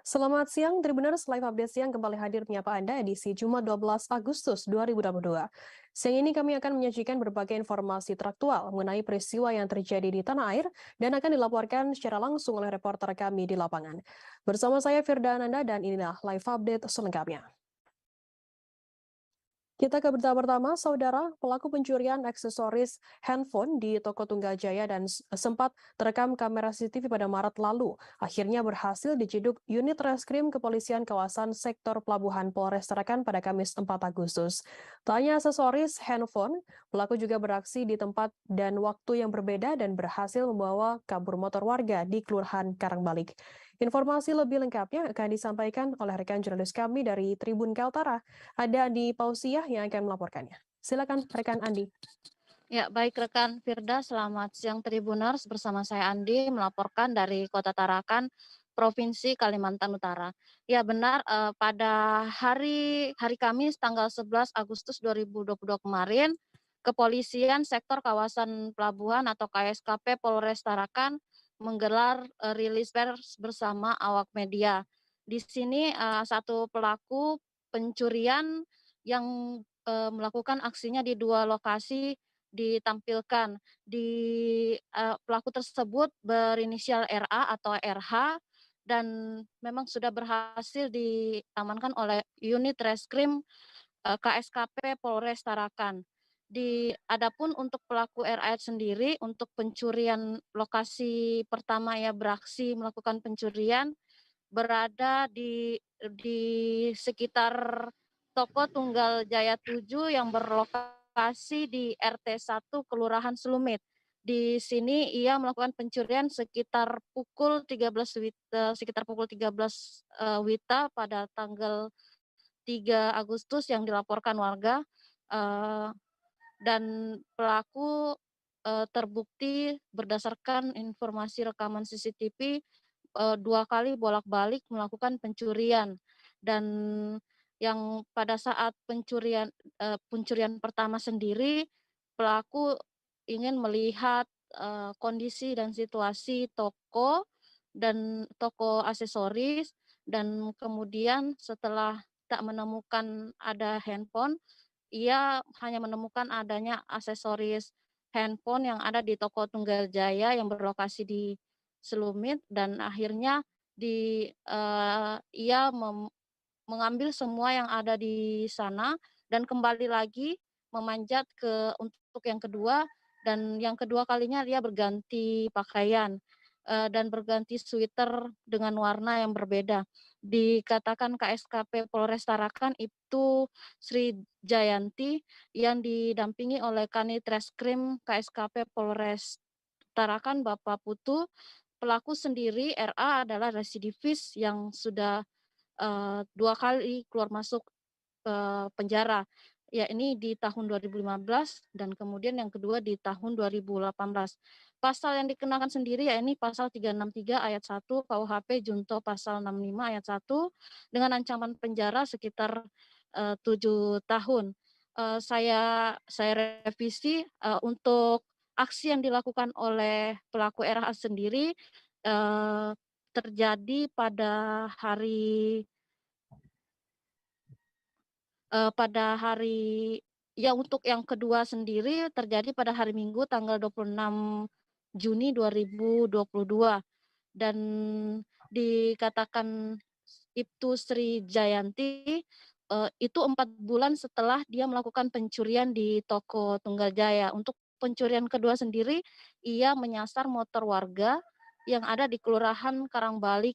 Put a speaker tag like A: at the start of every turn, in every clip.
A: Selamat siang, Tribuners Live Update Siang kembali hadir menyapa Anda edisi Jumat 12 Agustus 2022. Siang ini kami akan menyajikan berbagai informasi teraktual mengenai peristiwa yang terjadi di tanah air dan akan dilaporkan secara langsung oleh reporter kami di lapangan. Bersama saya Firda Ananda dan inilah Live Update selengkapnya. Kita ke berita pertama, saudara, pelaku pencurian aksesoris handphone di toko Tunggal Jaya dan sempat terekam kamera CCTV pada Maret lalu. Akhirnya berhasil diciduk unit reskrim kepolisian kawasan sektor Pelabuhan Polres Tarakan pada Kamis 4 Agustus. Tak hanya aksesoris handphone, pelaku juga beraksi di tempat dan waktu yang berbeda dan berhasil membawa kabur motor warga di Kelurahan Karangbalik. Informasi lebih lengkapnya akan disampaikan oleh rekan jurnalis kami dari Tribun Kaltara. Ada Andi Pausiah yang akan melaporkannya. Silakan rekan Andi.
B: Ya, baik rekan Firda, selamat siang Tribuners. Bersama saya Andi melaporkan dari Kota Tarakan, Provinsi Kalimantan Utara. Ya benar, pada hari Kamis tanggal 11 Agustus 2022 kemarin, Kepolisian Sektor Kawasan Pelabuhan atau KSKP Polres Tarakan menggelar rilis pers bersama awak media. Di sini satu pelaku pencurian yang melakukan aksinya di dua lokasi ditampilkan. Pelaku tersebut berinisial RA atau RH dan memang sudah berhasil diamankan oleh unit reskrim KSKP Polres Tarakan. Adapun untuk pelaku RA sendiri untuk pencurian lokasi pertama ya beraksi melakukan pencurian berada di sekitar toko Tunggal Jaya 7 yang berlokasi di RT 1 Kelurahan Selumit. Di sini ia melakukan pencurian sekitar pukul 13 WITA pada tanggal 3 Agustus yang dilaporkan warga, eee, dan pelaku terbukti berdasarkan informasi rekaman CCTV 2 kali bolak-balik melakukan pencurian. Dan yang pada saat pencurian pertama sendiri, pelaku ingin melihat kondisi dan situasi toko aksesoris, dan kemudian setelah tak menemukan ada handphone, ia hanya menemukan adanya aksesoris handphone yang ada di toko Tunggal Jaya yang berlokasi di Selumit, dan akhirnya ia mengambil semua yang ada di sana dan kembali lagi memanjat untuk yang kedua, dan yang kedua kalinya dia berganti pakaian, dan berganti sweater dengan warna yang berbeda. Dikatakan KSKP Polres Tarakan itu Sri Jayanti yang didampingi oleh Kanit Reskrim KSKP Polres Tarakan Bapak Putu. Pelaku sendiri RA adalah residivis yang sudah 2 kali keluar masuk penjara. Ya ini di tahun 2015 dan kemudian yang kedua di tahun 2018. Pasal yang dikenakan sendiri ya ini pasal 363 ayat 1 KUHP junto pasal 65 ayat 1 dengan ancaman penjara sekitar 7 tahun. Saya revisi, untuk aksi yang dilakukan oleh pelaku RH sendiri, eee, terjadi pada hari ya untuk yang kedua sendiri terjadi pada hari Minggu tanggal 26 Juni 2022, dan dikatakan Ibtu Sri Jayanti, itu 4 bulan setelah dia melakukan pencurian di toko Tunggal Jaya. Untuk pencurian kedua sendiri, ia menyasar motor warga yang ada di Kelurahan Karangbalik,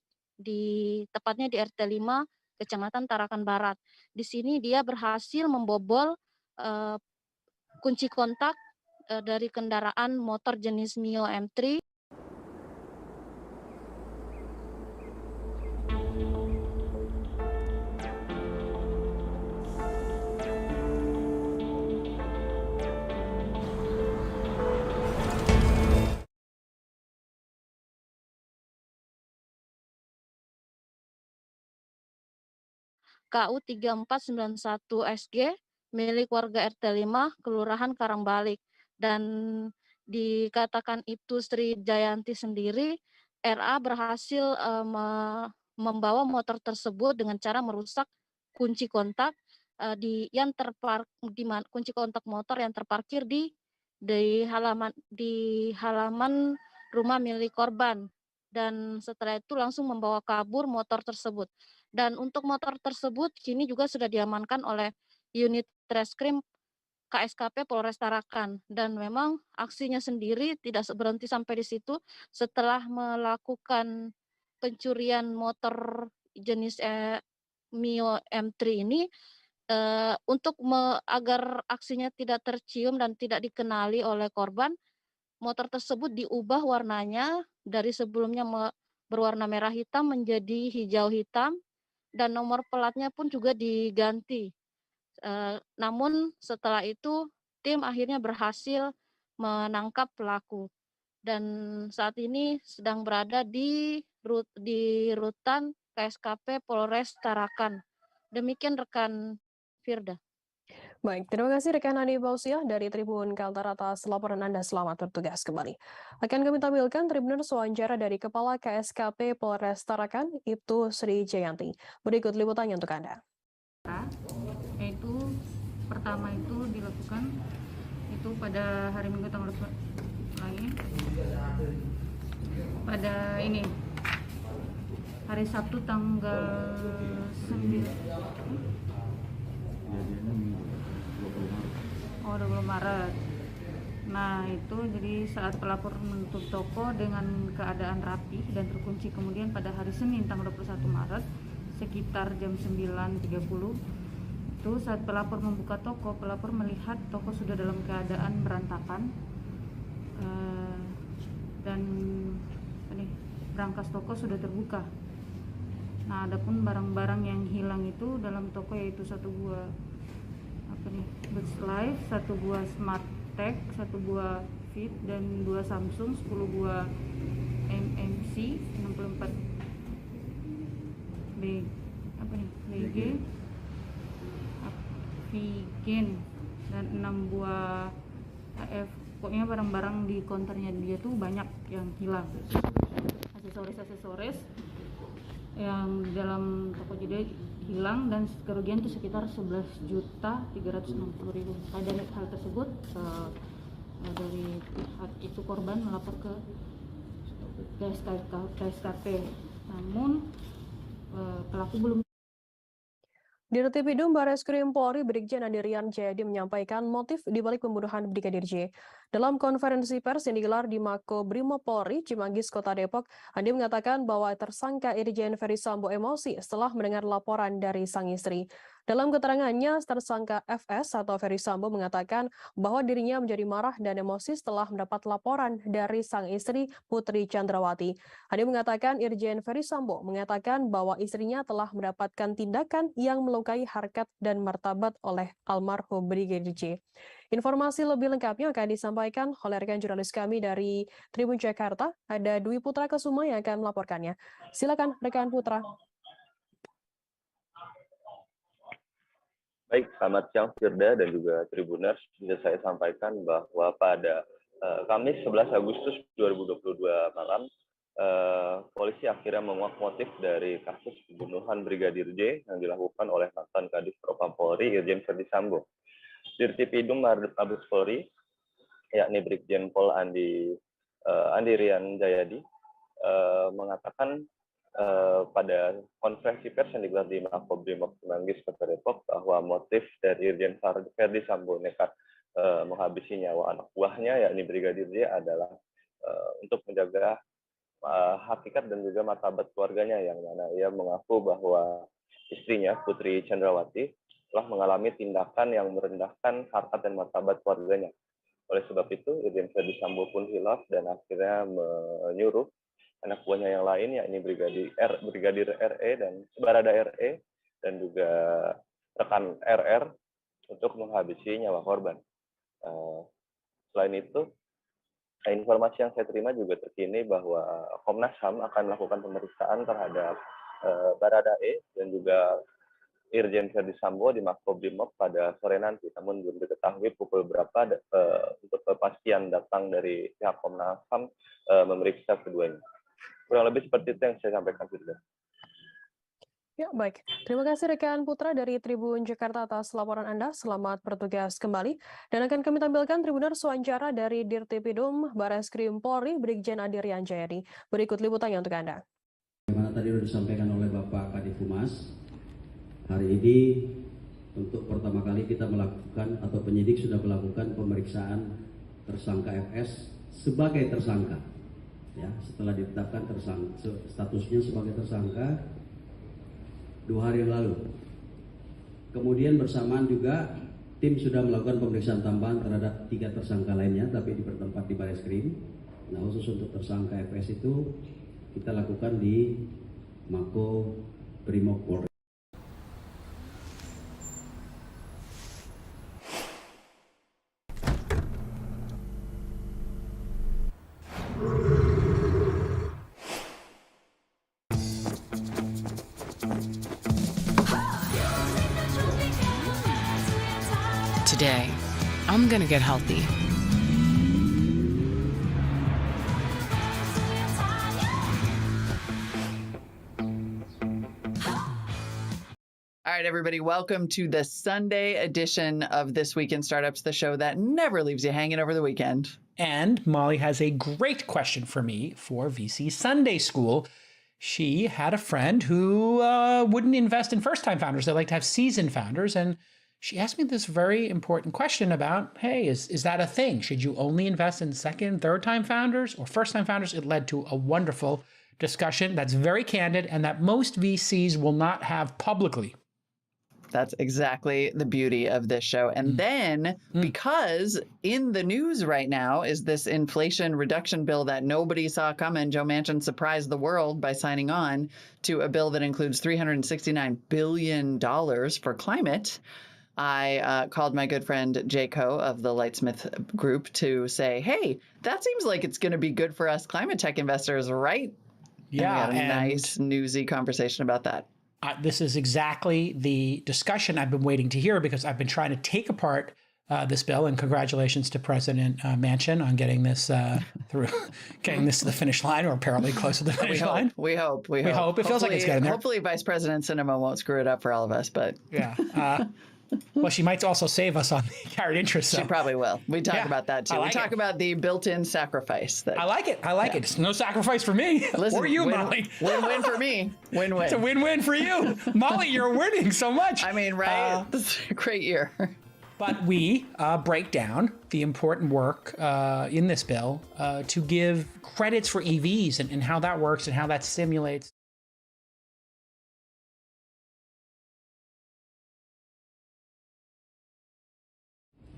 B: tepatnya di RT 5 Kecamatan Tarakan Barat. Di sini dia berhasil membobol eee, kunci kontak dari kendaraan motor jenis Mio M3. KU 3491 SG milik warga RT 5 Kelurahan Karangbalik, dan dikatakan itu Sri Jayanti sendiri, RA berhasil membawa motor tersebut dengan cara merusak kunci kontak kunci kontak motor yang terparkir di halaman rumah milik korban, dan setelah itu langsung membawa kabur motor tersebut. Dan untuk motor tersebut kini juga sudah diamankan oleh unit Reskrim KSKP Polres Tarakan, dan memang aksinya sendiri tidak berhenti sampai di situ. Setelah melakukan pencurian motor jenis Mio M3 ini, agar aksinya tidak tercium dan tidak dikenali oleh korban, motor tersebut diubah warnanya dari sebelumnya berwarna merah hitam menjadi hijau hitam, dan nomor pelatnya pun juga diganti. Namun setelah itu tim akhirnya berhasil menangkap pelaku, dan saat ini sedang berada di rutan KSKP Polres Tarakan. Demikian rekan Firda.
A: Baik, terima kasih rekan Andi Bausiah dari Tribun Kaltara atas laporan Anda. Selamat bertugas kembali. Akan kami tampilkan Tribuners wawancara dari Kepala KSKP Polres Tarakan, Ibtu Sri Jayanti. Berikut liputannya untuk Anda.
C: Yaitu pertama itu dilakukan itu pada hari Minggu tanggal lagi pada ini hari Sabtu tanggal 9 20 Maret. Nah itu jadi saat pelapor menutup toko dengan keadaan rapih dan terkunci, kemudian pada hari Senin tanggal 21 Maret sekitar jam 9.30 itu saat pelapor membuka toko, pelapor melihat toko sudah dalam keadaan berantakan dan brankas toko sudah terbuka. Nah adapun barang-barang yang hilang itu dalam toko yaitu satu buah Beats Live, satu buah Smart Tech, satu buah Fit, dan 2 Samsung, 10 buah MMC 64 BG Vigen, dan 6 buah AF. Pokoknya barang-barang di konternya dia tuh banyak yang hilang, aksesoris yang dalam toko jadi hilang, dan kerugian itu sekitar 11.360.000. Pada hal tersebut dari pihak itu korban melapor ke KSKP, namun pelaku belum.
A: Dirtipidum Bareskrim Polri Brigjen Andirian Jayadi menyampaikan motif dibalik pembunuhan Brigadir J. Dalam konferensi pers yang digelar di Mako Brimob Polri, Cimanggis, Kota Depok, Andi mengatakan bahwa tersangka Irjen Ferry Sambo emosi setelah mendengar laporan dari sang istri. Dalam keterangannya, tersangka FS atau Ferry Sambo mengatakan bahwa dirinya menjadi marah dan emosi setelah mendapat laporan dari sang istri Putri Chandrawati. Andi mengatakan Irjen Ferry Sambo mengatakan bahwa istrinya telah mendapatkan tindakan yang melukai harkat dan martabat oleh almarhum Brigadir J. Informasi lebih lengkapnya akan disampaikan oleh rekan jurnalis kami dari Tribun Jakarta. Ada Dwi Putra Kesuma yang akan melaporkannya. Silakan rekan Putra.
D: Baik, selamat siang Firda dan juga Tribuners. Bisa saya sampaikan bahwa pada Kamis 11 Agustus 2022 malam, polisi akhirnya menguak motif dari kasus pembunuhan Brigadir J yang dilakukan oleh mantan Kadif Propam Polri Irjen Ferdy Sambo. Dirtipidum Mabes Polri, yakni Brigjen Pol Andirian Jayadi, mengatakan pada konferensi pers yang digelar di Makobrimob Cimanggis, Kota Depok, bahwa motif dari Irjen Ferdy Sambo nekat menghabisi nyawa anak buahnya, yakni Brigadir J, adalah untuk menjaga hakikat dan juga martabat keluarganya, yang mana ia mengaku bahwa istrinya, Putri Chandrawati, telah mengalami tindakan yang merendahkan harkat dan martabat keluarganya. Oleh sebab itu, Irjen Ferdy Sambo pun hilaf dan akhirnya menyuruh anak buahnya yang lain, yakni Brigadir RE dan Barada RE dan juga rekan RR untuk menghabisi nyawa korban. Selain itu, informasi yang saya terima juga terkini bahwa Komnas HAM akan melakukan pemeriksaan terhadap Barada E dan juga Irjen Ferdy Sambo di Makobrimob pada sore nanti. Namun belum diketahui pukul berapa untuk kepastian datang dari pihak Komnas HAM memeriksa keduanya. Kurang lebih seperti itu yang saya sampaikan, Firda.
A: Ya, baik. Terima kasih rekan Putra dari Tribun Jakarta atas laporan Anda. Selamat bertugas kembali. Dan akan kami tampilkan Tribuners wawancara dari Dirtipidum Barreskrim Polri Brigjen Adi Rianjayadi. Berikut liputannya untuk Anda.
E: Bagaimana tadi sudah disampaikan oleh Bapak Kadif Humas, hari ini untuk pertama kali kita melakukan atau penyidik sudah melakukan pemeriksaan tersangka FS sebagai tersangka. Ya, setelah ditetapkan statusnya sebagai tersangka 2 hari yang lalu. Kemudian bersamaan juga tim sudah melakukan pemeriksaan tambahan terhadap 3 tersangka lainnya, tapi bertempat di Barreskrim. Nah, khusus untuk tersangka FS itu kita lakukan di Mako Brimob Polri.
F: Today, I'm gonna get healthy.
G: All right, everybody, welcome to the Sunday edition of This Week in Startups, the show that never leaves you hanging over the weekend.
H: And Molly has a great question for me for VC Sunday School. She had a friend who wouldn't invest in first-time founders. They like to have seasoned founders. And she asked me this very important question about, hey, is that a thing? Should you only invest in second, third-time founders or first-time founders? It led to a wonderful discussion that's very candid and that most VCs will not have publicly.
G: That's exactly the beauty of this show. And then, because in the news right now is this inflation reduction bill that nobody saw coming, Joe Manchin surprised the world by signing on to a bill that includes $369 billion for climate. I called my good friend Jay Koh of the Lightsmith Group to say, hey, that seems like it's going to be good for us climate tech investors, right?
H: Yeah.
G: And we had a nice, newsy conversation about that.
H: This is exactly the discussion I've been waiting to hear because I've been trying to take apart this bill. And congratulations to President Manchin on getting this through, getting this to the finish line, or apparently close to the finish line.
G: We hope.
H: It feels like it's getting there.
G: Hopefully, Vice President Sinema won't screw it up for all of us. But
H: yeah. Well, she might also save us on the carried interest. So.
G: She probably will. We talk about that too. We talk about the built-in sacrifice.
H: I like it. it. It's no sacrifice for me.
G: Listen,
H: or you, Molly.
G: Win-win for me. Win-win.
H: It's a win-win for you. Molly, you're winning so much.
G: I mean, right? This is a great year.
H: But we break down the important work in this bill to give credits for EVs and how that works and how that stimulates.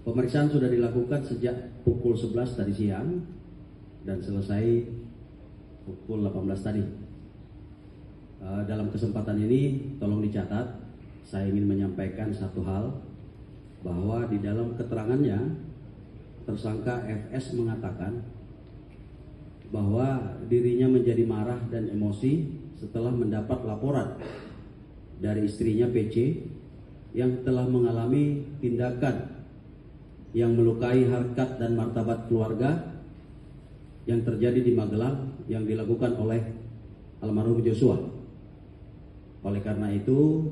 E: Pemeriksaan sudah dilakukan sejak pukul 11 tadi siang dan selesai pukul 18 tadi. Dalam kesempatan ini, tolong dicatat, saya ingin menyampaikan satu hal, bahwa di dalam keterangannya, tersangka FS mengatakan bahwa dirinya menjadi marah dan emosi setelah mendapat laporan dari istrinya PC yang telah mengalami tindakan yang melukai harkat dan martabat keluarga yang terjadi di Magelang yang dilakukan oleh almarhum Joshua. Oleh karena itu,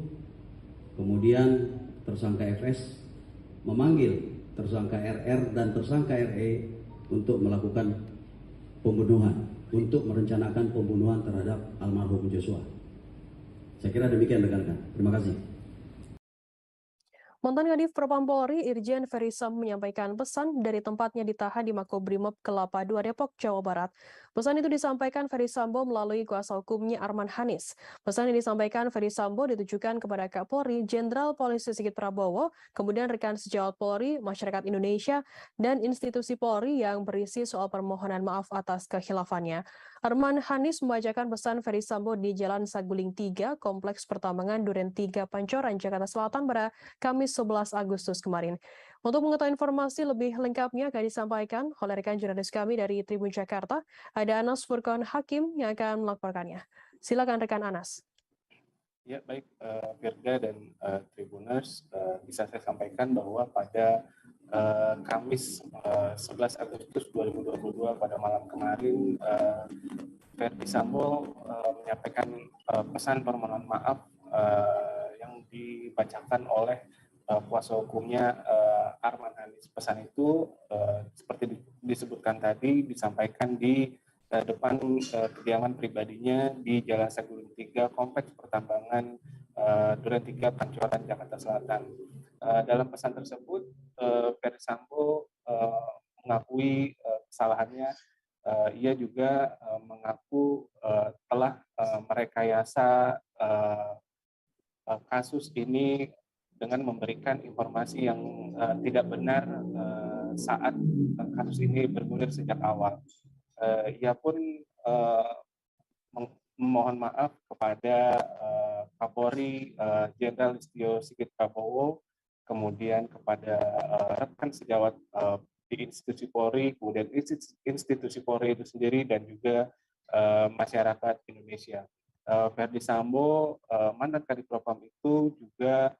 E: kemudian tersangka FS memanggil tersangka RR dan tersangka RE untuk melakukan pembunuhan, untuk merencanakan pembunuhan terhadap almarhum Joshua. Saya kira demikian rekan-rekan. Terima kasih.
A: Mantan Kadif Propam Polri, Irjen Ferry Sambo menyampaikan pesan dari tempatnya ditahan di Makobrimob Kelapa II Depok, Jawa Barat. Pesan itu disampaikan Ferry Sambo melalui kuasa hukumnya Arman Hanis. Pesan yang disampaikan Ferry Sambo ditujukan kepada Kapolri, Jenderal Polisi Sigit Prabowo, kemudian rekan sejawat Polri, masyarakat Indonesia, dan institusi Polri yang berisi soal permohonan maaf atas kehilafannya. Arman Hanis membacakan pesan Ferry Sambo di Jalan Saguling 3, Kompleks Pertambangan Duren 3, Pancoran, Jakarta Selatan pada Kamis 11 Agustus kemarin. Untuk mengetahui informasi lebih lengkapnya akan disampaikan oleh rekan jurnalis kami dari Tribun Jakarta, ada Anas Furqan Hakim yang akan melaporkannya. Silakan rekan Anas.
I: Ya, baik Firda dan Tribuners, bisa saya sampaikan bahwa pada Kamis 11 Agustus 2022 pada malam kemarin, Ferdy Sambo menyampaikan pesan permohonan maaf yang dibacakan oleh kuasa hukumnya Arman Hanis. Pesan itu seperti disebutkan tadi disampaikan di depan kediaman pribadinya di Jalan Saguling 3, Kompleks Pertambangan Duren 3, Pancoran, Jakarta Selatan. Dalam pesan tersebut, Ferdi Sambo mengakui kesalahannya. Ia juga mengaku telah merekayasa kasus ini dengan memberikan informasi yang tidak benar saat kasus ini bergulir sejak awal. Ia pun memohon maaf kepada Kapolri Jenderal Listio Sigit Prabowo, kemudian kepada rekan sejawat di institusi Polri, kemudian institusi Polri itu sendiri, dan juga masyarakat Indonesia. Ferdi Sambo, mantan Kadipropam itu juga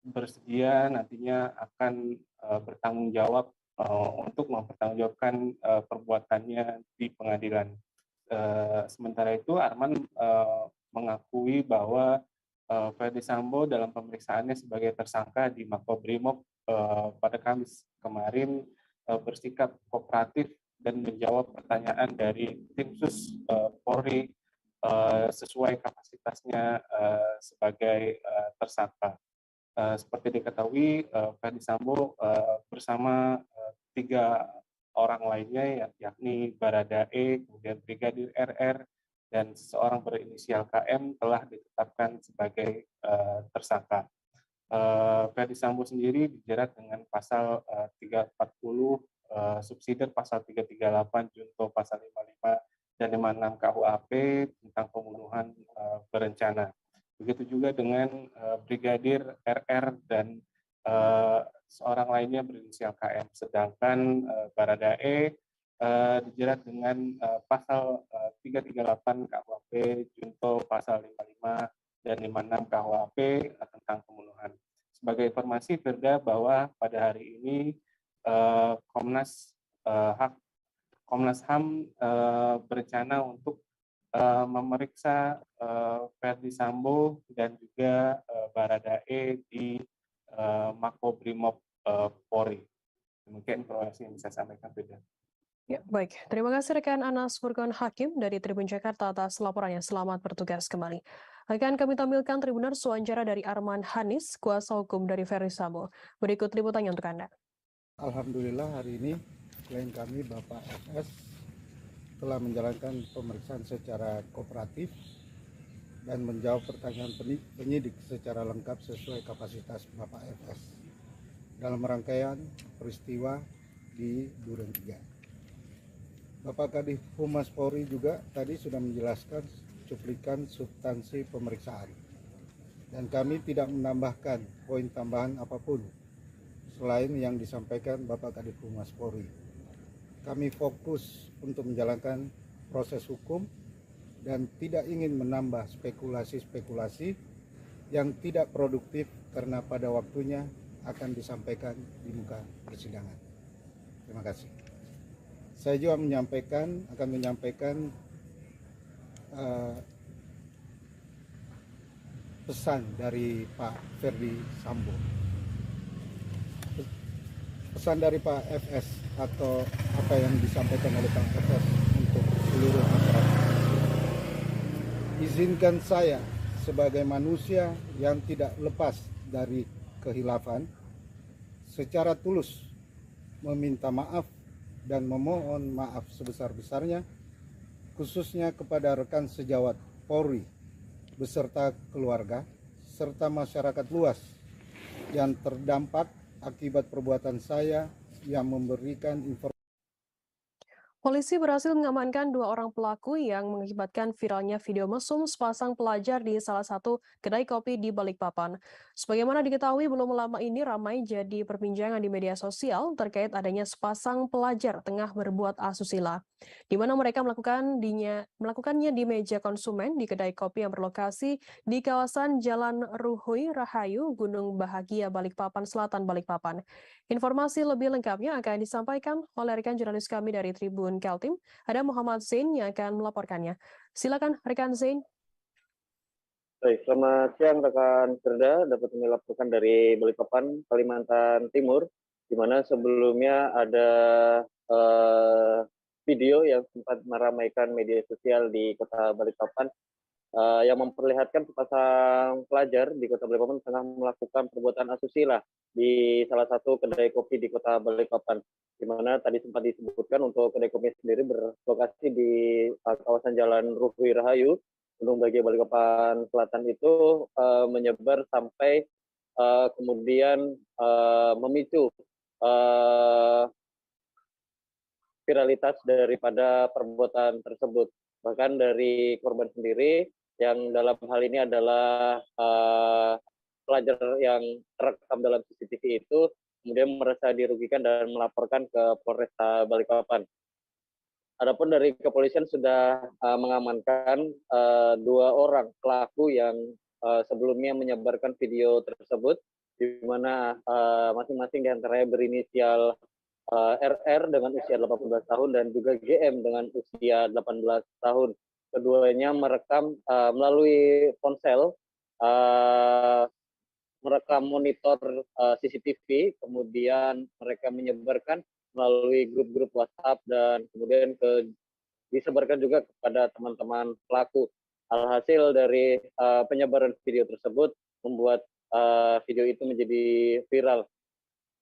I: bersedia nantinya akan bertanggung jawab untuk mempertanggungjawabkan perbuatannya di pengadilan. Sementara itu Arman mengakui bahwa Ferdi Sambo dalam pemeriksaannya sebagai tersangka di Makobrimob pada Kamis kemarin bersikap kooperatif dan menjawab pertanyaan dari tim sus Polri sesuai kapasitasnya sebagai tersangka. Seperti diketahui, Ferdi Sambo bersama 3 orang lainnya, yakni Baradae, kemudian Brigadir RR, dan seorang berinisial KM telah ditetapkan sebagai tersangka. Ferdi Sambo sendiri dijerat dengan pasal 340, subsidiar pasal 338, junto pasal 55 dan 56 KUHP tentang pembunuhan berencana. Begitu juga dengan Brigadir RR dan seorang lainnya berinisial KM. Sedangkan Baradae dijerat dengan pasal 338 KUHP junto pasal 55 dan 56 KUHP tentang pembunuhan. Sebagai informasi, Firda, bahwa pada hari ini Komnas HAM berencana untuk memeriksa Ferdi Sambo dan juga Baradae di Makobrimob Polri. Demikian informasi yang bisa saya sampaikan, Firda.
A: Ya, baik. Terima kasih rekan Anas Furqan Hakim dari Tribun Jakarta atas laporannya. Selamat bertugas kembali. Akan kami tampilkan Tribuners wawancara dari Arman Hanis, kuasa hukum dari Ferdi Sambo. Berikut liputannya untuk Anda.
J: Alhamdulillah hari ini klien kami Bapak FS telah menjalankan pemeriksaan secara kooperatif dan menjawab pertanyaan penyidik secara lengkap sesuai kapasitas Bapak FS dalam rangkaian peristiwa di Duren 3. Bapak Kadif Humas Polri juga tadi sudah menjelaskan cuplikan substansi pemeriksaan dan kami tidak menambahkan poin tambahan apapun selain yang disampaikan Bapak Kadif Humas Polri. Kami fokus untuk menjalankan proses hukum dan tidak ingin menambah spekulasi-spekulasi yang tidak produktif karena pada waktunya akan disampaikan di muka persidangan. Terima kasih. Saya juga akan menyampaikan pesan dari Pak Ferdi Sambo. Pesan dari Pak FS atau apa yang disampaikan oleh Pak FS untuk seluruh masyarakat. Izinkan saya sebagai manusia yang tidak lepas dari kehilafan secara tulus meminta maaf dan memohon maaf sebesar-besarnya khususnya kepada rekan sejawat Polri beserta keluarga serta masyarakat luas yang terdampak akibat perbuatan saya yang memberikan informasi.
A: Polisi berhasil mengamankan 2 orang pelaku yang mengakibatkan viralnya video mesum sepasang pelajar di salah satu kedai kopi di Balikpapan. Sebagaimana diketahui, belum lama ini ramai jadi perbincangan di media sosial terkait adanya sepasang pelajar tengah berbuat asusila, di mana mereka melakukannya di meja konsumen di kedai kopi yang berlokasi di kawasan Jalan Ruhui Rahayu, Gunung Bahagia, Balikpapan Selatan, Balikpapan. Informasi lebih lengkapnya akan disampaikan oleh rekan jurnalis kami dari Tribun Kaltim, ada Muhammad Zain yang akan melaporkannya. Silakan rekan Zain.
D: Baik, selamat siang rekan Firda, dapat kami laporkan dari Balikpapan, Kalimantan Timur, di mana sebelumnya ada video yang sempat meramaikan media sosial di kota Balikpapan yang memperlihatkan sepasang pelajar di kota Balikpapan tengah melakukan perbuatan asusila di salah satu kedai kopi di kota Balikpapan, di mana tadi sempat disebutkan untuk kedai kopi sendiri berlokasi di kawasan Jalan Ruhui Rahayu, Gunung Bagia Balikpapan Selatan itu menyebar sampai kemudian memicu viralitas daripada perbuatan tersebut. Bahkan dari korban sendiri yang dalam hal ini adalah pelajar yang terekam dalam CCTV itu kemudian merasa dirugikan dan melaporkan ke Polresta Balikpapan. Adapun dari kepolisian sudah mengamankan 2 orang pelaku yang sebelumnya menyebarkan video tersebut, di mana masing-masing diantaranya berinisial RR dengan usia 18 tahun dan juga GM dengan usia 18 tahun. Keduanya merekam melalui ponsel, merekam monitor CCTV, kemudian mereka menyebarkan melalui grup-grup WhatsApp dan kemudian disebarkan juga kepada teman-teman pelaku. Alhasil dari penyebaran video tersebut membuat video itu menjadi viral.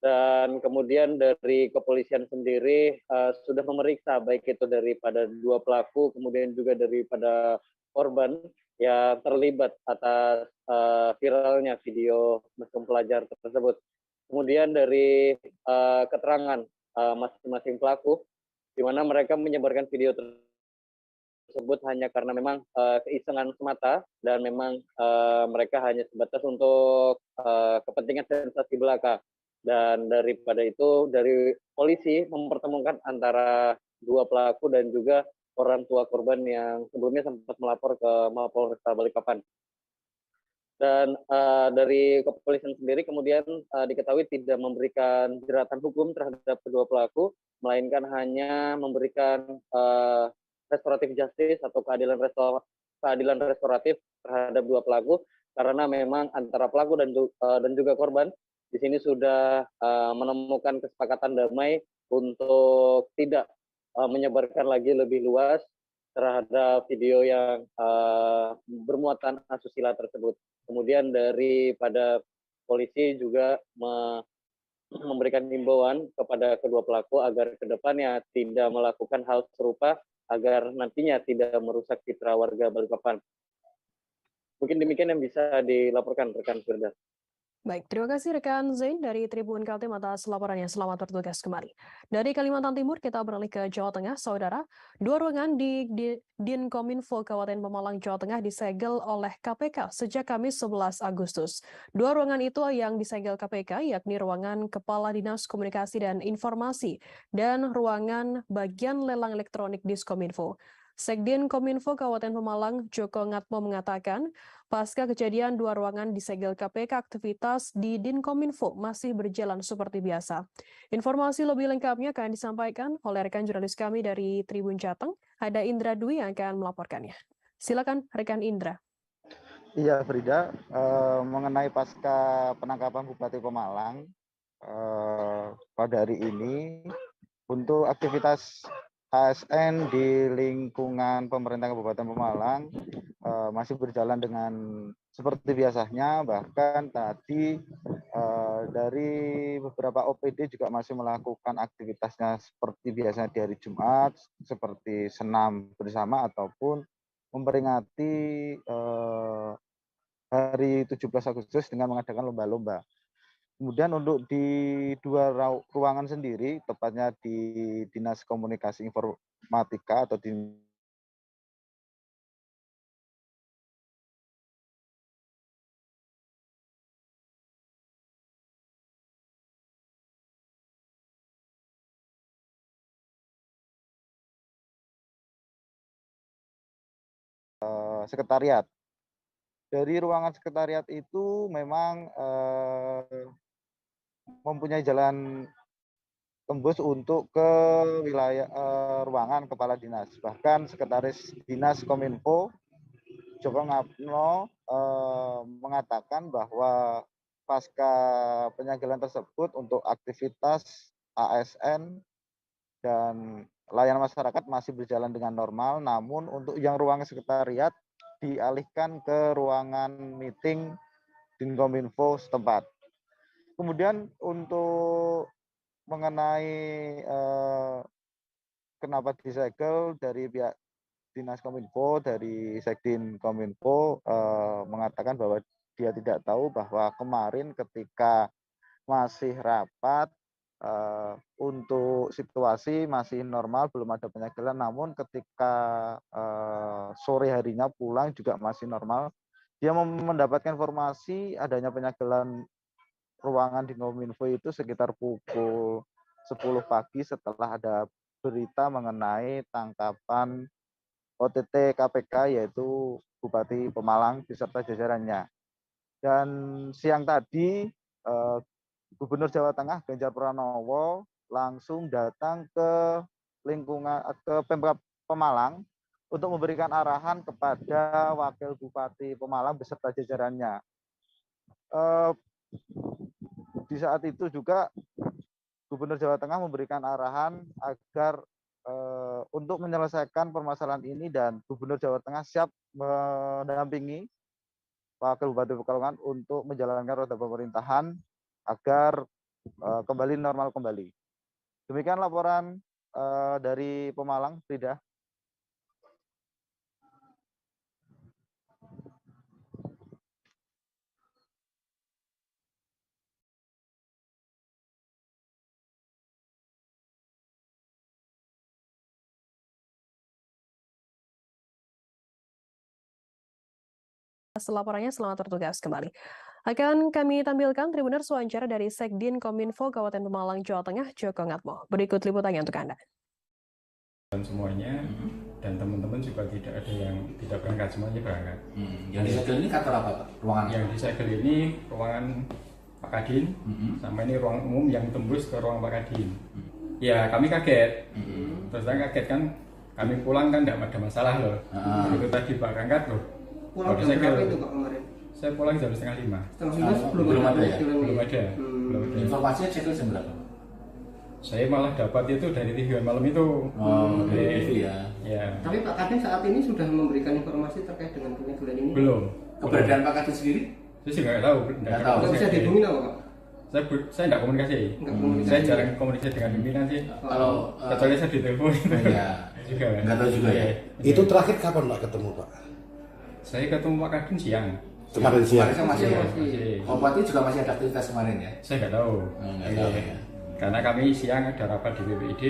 D: Dan kemudian dari kepolisian sendiri sudah memeriksa baik itu daripada 2 pelaku, kemudian juga daripada korban yang terlibat atas viralnya video mesum pelajar tersebut. Kemudian dari keterangan masing-masing pelaku, di mana mereka menyebarkan video tersebut hanya karena memang keisengan semata dan memang mereka hanya sebatas untuk kepentingan sensasi belaka. Dan daripada itu, dari polisi mempertemukan antara 2 pelaku dan juga orang tua korban yang sebelumnya sempat melapor ke Mapolresta Balikpapan. Dan dari kepolisian sendiri kemudian diketahui tidak memberikan jeratan hukum terhadap kedua pelaku, melainkan hanya memberikan restoratif justice atau keadilan restoratif terhadap 2 pelaku, karena memang antara pelaku dan juga korban di sini sudah menemukan kesepakatan damai untuk tidak menyebarkan lagi lebih luas terhadap video yang bermuatan asusila tersebut. Kemudian daripada polisi juga memberikan himbauan kepada kedua pelaku agar kedepannya tidak melakukan hal serupa agar nantinya tidak merusak citra warga Balikpapan. Mungkin demikian yang bisa dilaporkan rekan Firda.
A: Baik, terima kasih rekan Zain dari Tribun Kaltim atas laporannya. Selamat bertugas kembali. Dari Kalimantan Timur kita beralih ke Jawa Tengah, saudara. 2 ruangan di Dinkominfo Kabupaten Pemalang, Jawa Tengah disegel oleh KPK sejak Kamis 11 Agustus. 2 ruangan itu yang disegel KPK yakni ruangan Kepala Dinas Komunikasi dan Informasi dan ruangan bagian lelang elektronik Diskominfo. Sekdin Kominfo Kabupaten Pemalang, Joko Ngatmo mengatakan, pasca kejadian 2 ruangan disegel KPK, aktivitas di Dinkominfo masih berjalan seperti biasa. Informasi lebih lengkapnya akan disampaikan oleh rekan jurnalis kami dari Tribun Jateng, ada Indra Dwi yang akan melaporkannya. Silakan rekan Indra.
J: Iya Frida, mengenai pasca penangkapan Bupati Pemalang pada hari ini, untuk aktivitas ASN di lingkungan pemerintah Kabupaten Pemalang masih berjalan dengan seperti biasanya. Bahkan tadi dari beberapa OPD juga masih melakukan aktivitasnya seperti biasanya di hari Jumat, seperti senam bersama ataupun memperingati hari 17 Agustus dengan mengadakan lomba-lomba. Kemudian untuk di 2 ruangan sendiri, tepatnya di Dinas Komunikasi Informatika atau di sekretariat. Dari ruangan sekretariat itu memang mempunyai jalan tembus untuk ke wilayah ruangan kepala dinas. Bahkan sekretaris Dinas Kominfo Joko Ngapno mengatakan bahwa pasca penyegelan tersebut untuk aktivitas ASN dan layanan masyarakat masih berjalan dengan normal, namun untuk yang ruang sekretariat dialihkan ke ruangan meeting Dinkominfo setempat. Kemudian untuk mengenai kenapa disegel dari pihak Dinas Kominfo, dari Sekdin Kominfo mengatakan bahwa dia tidak tahu bahwa kemarin ketika masih rapat untuk situasi masih normal, belum ada penyegelan, namun ketika sore harinya pulang juga masih normal. Dia mendapatkan informasi adanya penyegelan ruangan di Kominfo itu sekitar pukul 10 pagi setelah ada berita mengenai tangkapan OTT KPK yaitu Bupati Pemalang beserta jajarannya. Dan siang tadi Gubernur Jawa Tengah Ganjar Pranowo langsung datang ke lingkungan ke Pemkab Pemalang untuk memberikan arahan kepada Wakil Bupati Pemalang beserta jajarannya. Di saat itu juga Gubernur Jawa Tengah memberikan arahan agar untuk menyelesaikan permasalahan ini, dan Gubernur Jawa Tengah siap mendampingi Wakil Bupati Pekalongan untuk menjalankan roda pemerintahan agar kembali normal kembali. Demikian laporan dari Pemalang, Frida.
A: Laporannya, selamat bertugas kembali. Akan kami tampilkan Tribuners wawancara dari Sekdin Kominfo Kabupaten Pemalang, Jawa Tengah, Joko Ngatmo. Berikut liputannya untuk Anda.
K: Dan semuanya, dan teman-teman juga tidak ada yang tidak berangkat, semuanya berangkat.
L: Yang disegel ini kantor apa, Pak? Ruangan?
K: Yang disegel ini ruangan Pak Kadin, sama ini ruang umum yang tembus ke ruang Pak Kadin. Ya kami kaget, terus kaget kan, kami pulang kan tidak ada masalah loh. Begitu tadi berangkat loh.
M: Pulang jam berapa itu Pak kemarin?
K: Saya pulang jam 5:30.
L: Belum ada ya?
K: Belum ada.
L: Informasinya segel jam berapa?
K: Saya malah dapat itu dari TV malam itu.
L: Dari TV ya.
K: Ya.
M: Tapi Pak Kadin saat ini sudah memberikan informasi terkait dengan penyegelan ini?
K: Belum.
L: Keberadaan Pak Kadin sendiri?
K: Saya sih nggak tahu.
L: Nggak tahu.
M: Nggak bisa dihubungi apa Pak?
K: Saya nggak komunikasi. Saya jarang komunikasi dengan pimpinan sih.
L: Kalau
K: kecuali saya ditelepon.
L: Iya.
K: Juga.
L: Nggak tahu juga ya.
N: Itu terakhir kapan Pak ketemu Pak?
K: Saya ketemu Pak Kadin siang.
N: Kemarin siang.
L: Masih. Bupati juga masih ada aktivitas kemarin ya?
K: Saya nggak tahu.
L: Nggak tahu ya.
K: Karena kami siang ada rapat di BPID,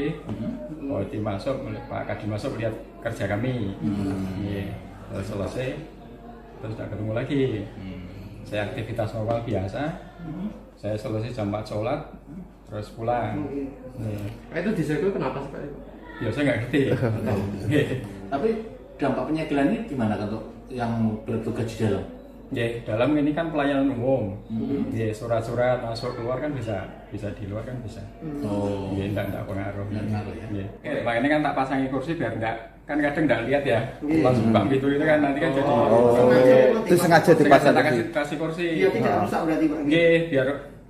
K: Bupati masuk, Pak Kadin masuk melihat kerja kami. Terus selesai, terus tidak ketemu lagi. Saya aktivitas normal biasa. Saya selesai jam 4 sholat, terus pulang.
M: Itu disegel kenapa sih Pak?
K: Ya saya nggak ngerti.
L: Tapi dampak penyegelan ini gimana untuk yang bertugas di dalam?
K: Ya, dalam ini kan pelayanan umum. Ya, surat-surat masuk keluar kan bisa di luar kan bisa. Ya, enggak pengaruh. Ya. Makanya kan tak pasangi kursi biar enggak, kan kadang enggak lihat ya. Langsung buka pintu itu kan nanti kan jadi.
J: Itu sengaja dipasang
K: kasih kursi.
M: Iya, tidak rusak berarti Pak.
K: Biar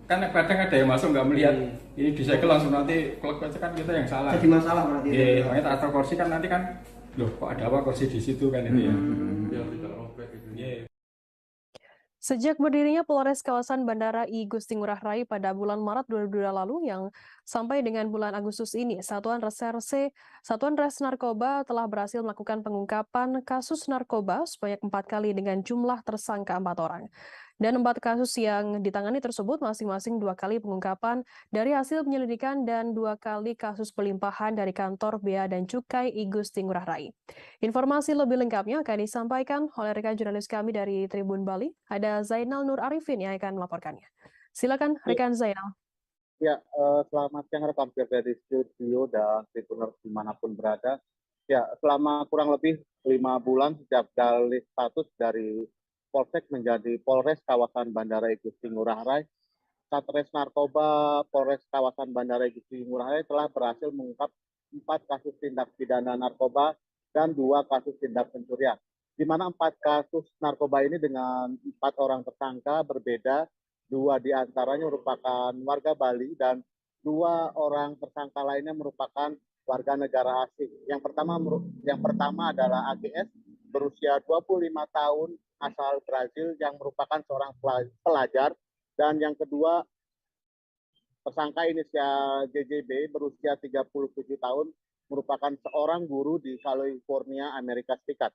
K: kan kadang ada yang masuk nggak melihat ini disegel langsung nanti klek aja kan kita yang salah.
M: Jadi masalah berarti.
K: Iya, makanya tak atur kursi kan nanti kan, loh kok ada apa kursi di situ kan itu ya. Biar tidak robek gitu. Iya.
A: Sejak berdirinya Polres kawasan Bandara I Gusti Ngurah Rai pada bulan Maret 2022 lalu yang sampai dengan bulan Agustus ini, Satuan Res Narkoba telah berhasil melakukan pengungkapan kasus narkoba sebanyak 4 kali dengan jumlah tersangka 4 orang. Dan 4 kasus yang ditangani tersebut masing-masing 2 kali pengungkapan dari hasil penyelidikan dan 2 kali kasus pelimpahan dari kantor Bea dan Cukai I Gusti Ngurah Rai. Informasi lebih lengkapnya akan disampaikan oleh rekan jurnalis kami dari Tribun Bali. Ada Zainal Nur Arifin yang akan melaporkannya. Silakan rekan Zainal.
J: Ya, selamat siang rekan dari studio dan Tribuners dimanapun berada. Ya, selama kurang lebih 5 bulan sejak dalih status dari Polsek menjadi Polres kawasan Bandara I Gusti Ngurah Rai, Satres Narkoba Polres kawasan Bandara I Gusti Ngurah Rai telah berhasil mengungkap 4 kasus tindak pidana narkoba dan 2 kasus tindak pencurian. di mana 4 kasus narkoba ini dengan 4 orang tersangka berbeda, 2 diantaranya merupakan warga Bali dan 2 orang tersangka lainnya merupakan warga negara asing. Yang pertama adalah AGS berusia 25 tahun asal Brazil yang merupakan seorang pelajar, dan yang kedua tersangka inisial JJB berusia 37 tahun merupakan seorang guru di California, Amerika Serikat.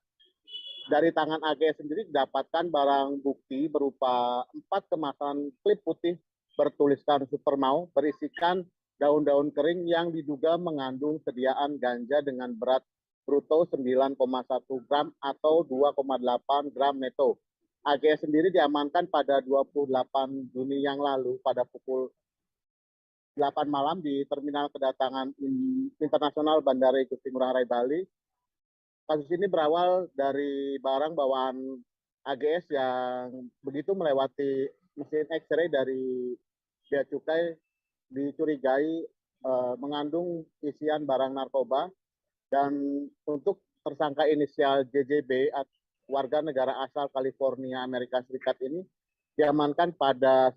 J: Dari tangan AGS sendiri didapatkan barang bukti berupa 4 kemasan klip putih bertuliskan Supermau berisikan daun-daun kering yang diduga mengandung sediaan ganja dengan berat bruto 9,1 gram atau 2,8 gram neto. AGS sendiri diamankan pada 28 Juni yang lalu pada pukul 8 malam di Terminal Kedatangan Internasional Bandara Igusti Ngurah Rai Bali. Kasus ini berawal dari barang bawaan AGS yang begitu melewati mesin X-ray dari Bea Cukai dicurigai mengandung isian barang narkoba, dan untuk tersangka inisial JJB warga negara asal California, Amerika Serikat ini diamankan pada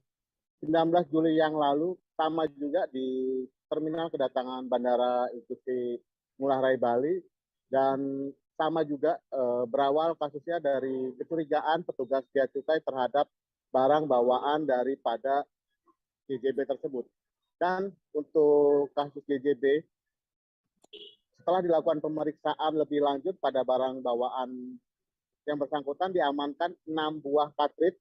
J: 19 Juli yang lalu, sama juga di Terminal Kedatangan Bandara Igusti Ngurah Rai Bali, dan sama juga berawal kasusnya dari kecurigaan petugas Bea Cukai terhadap barang bawaan daripada JJB tersebut. Dan untuk kasus JJB, setelah dilakukan pemeriksaan lebih lanjut pada barang bawaan yang bersangkutan, diamankan 6 buah cartridge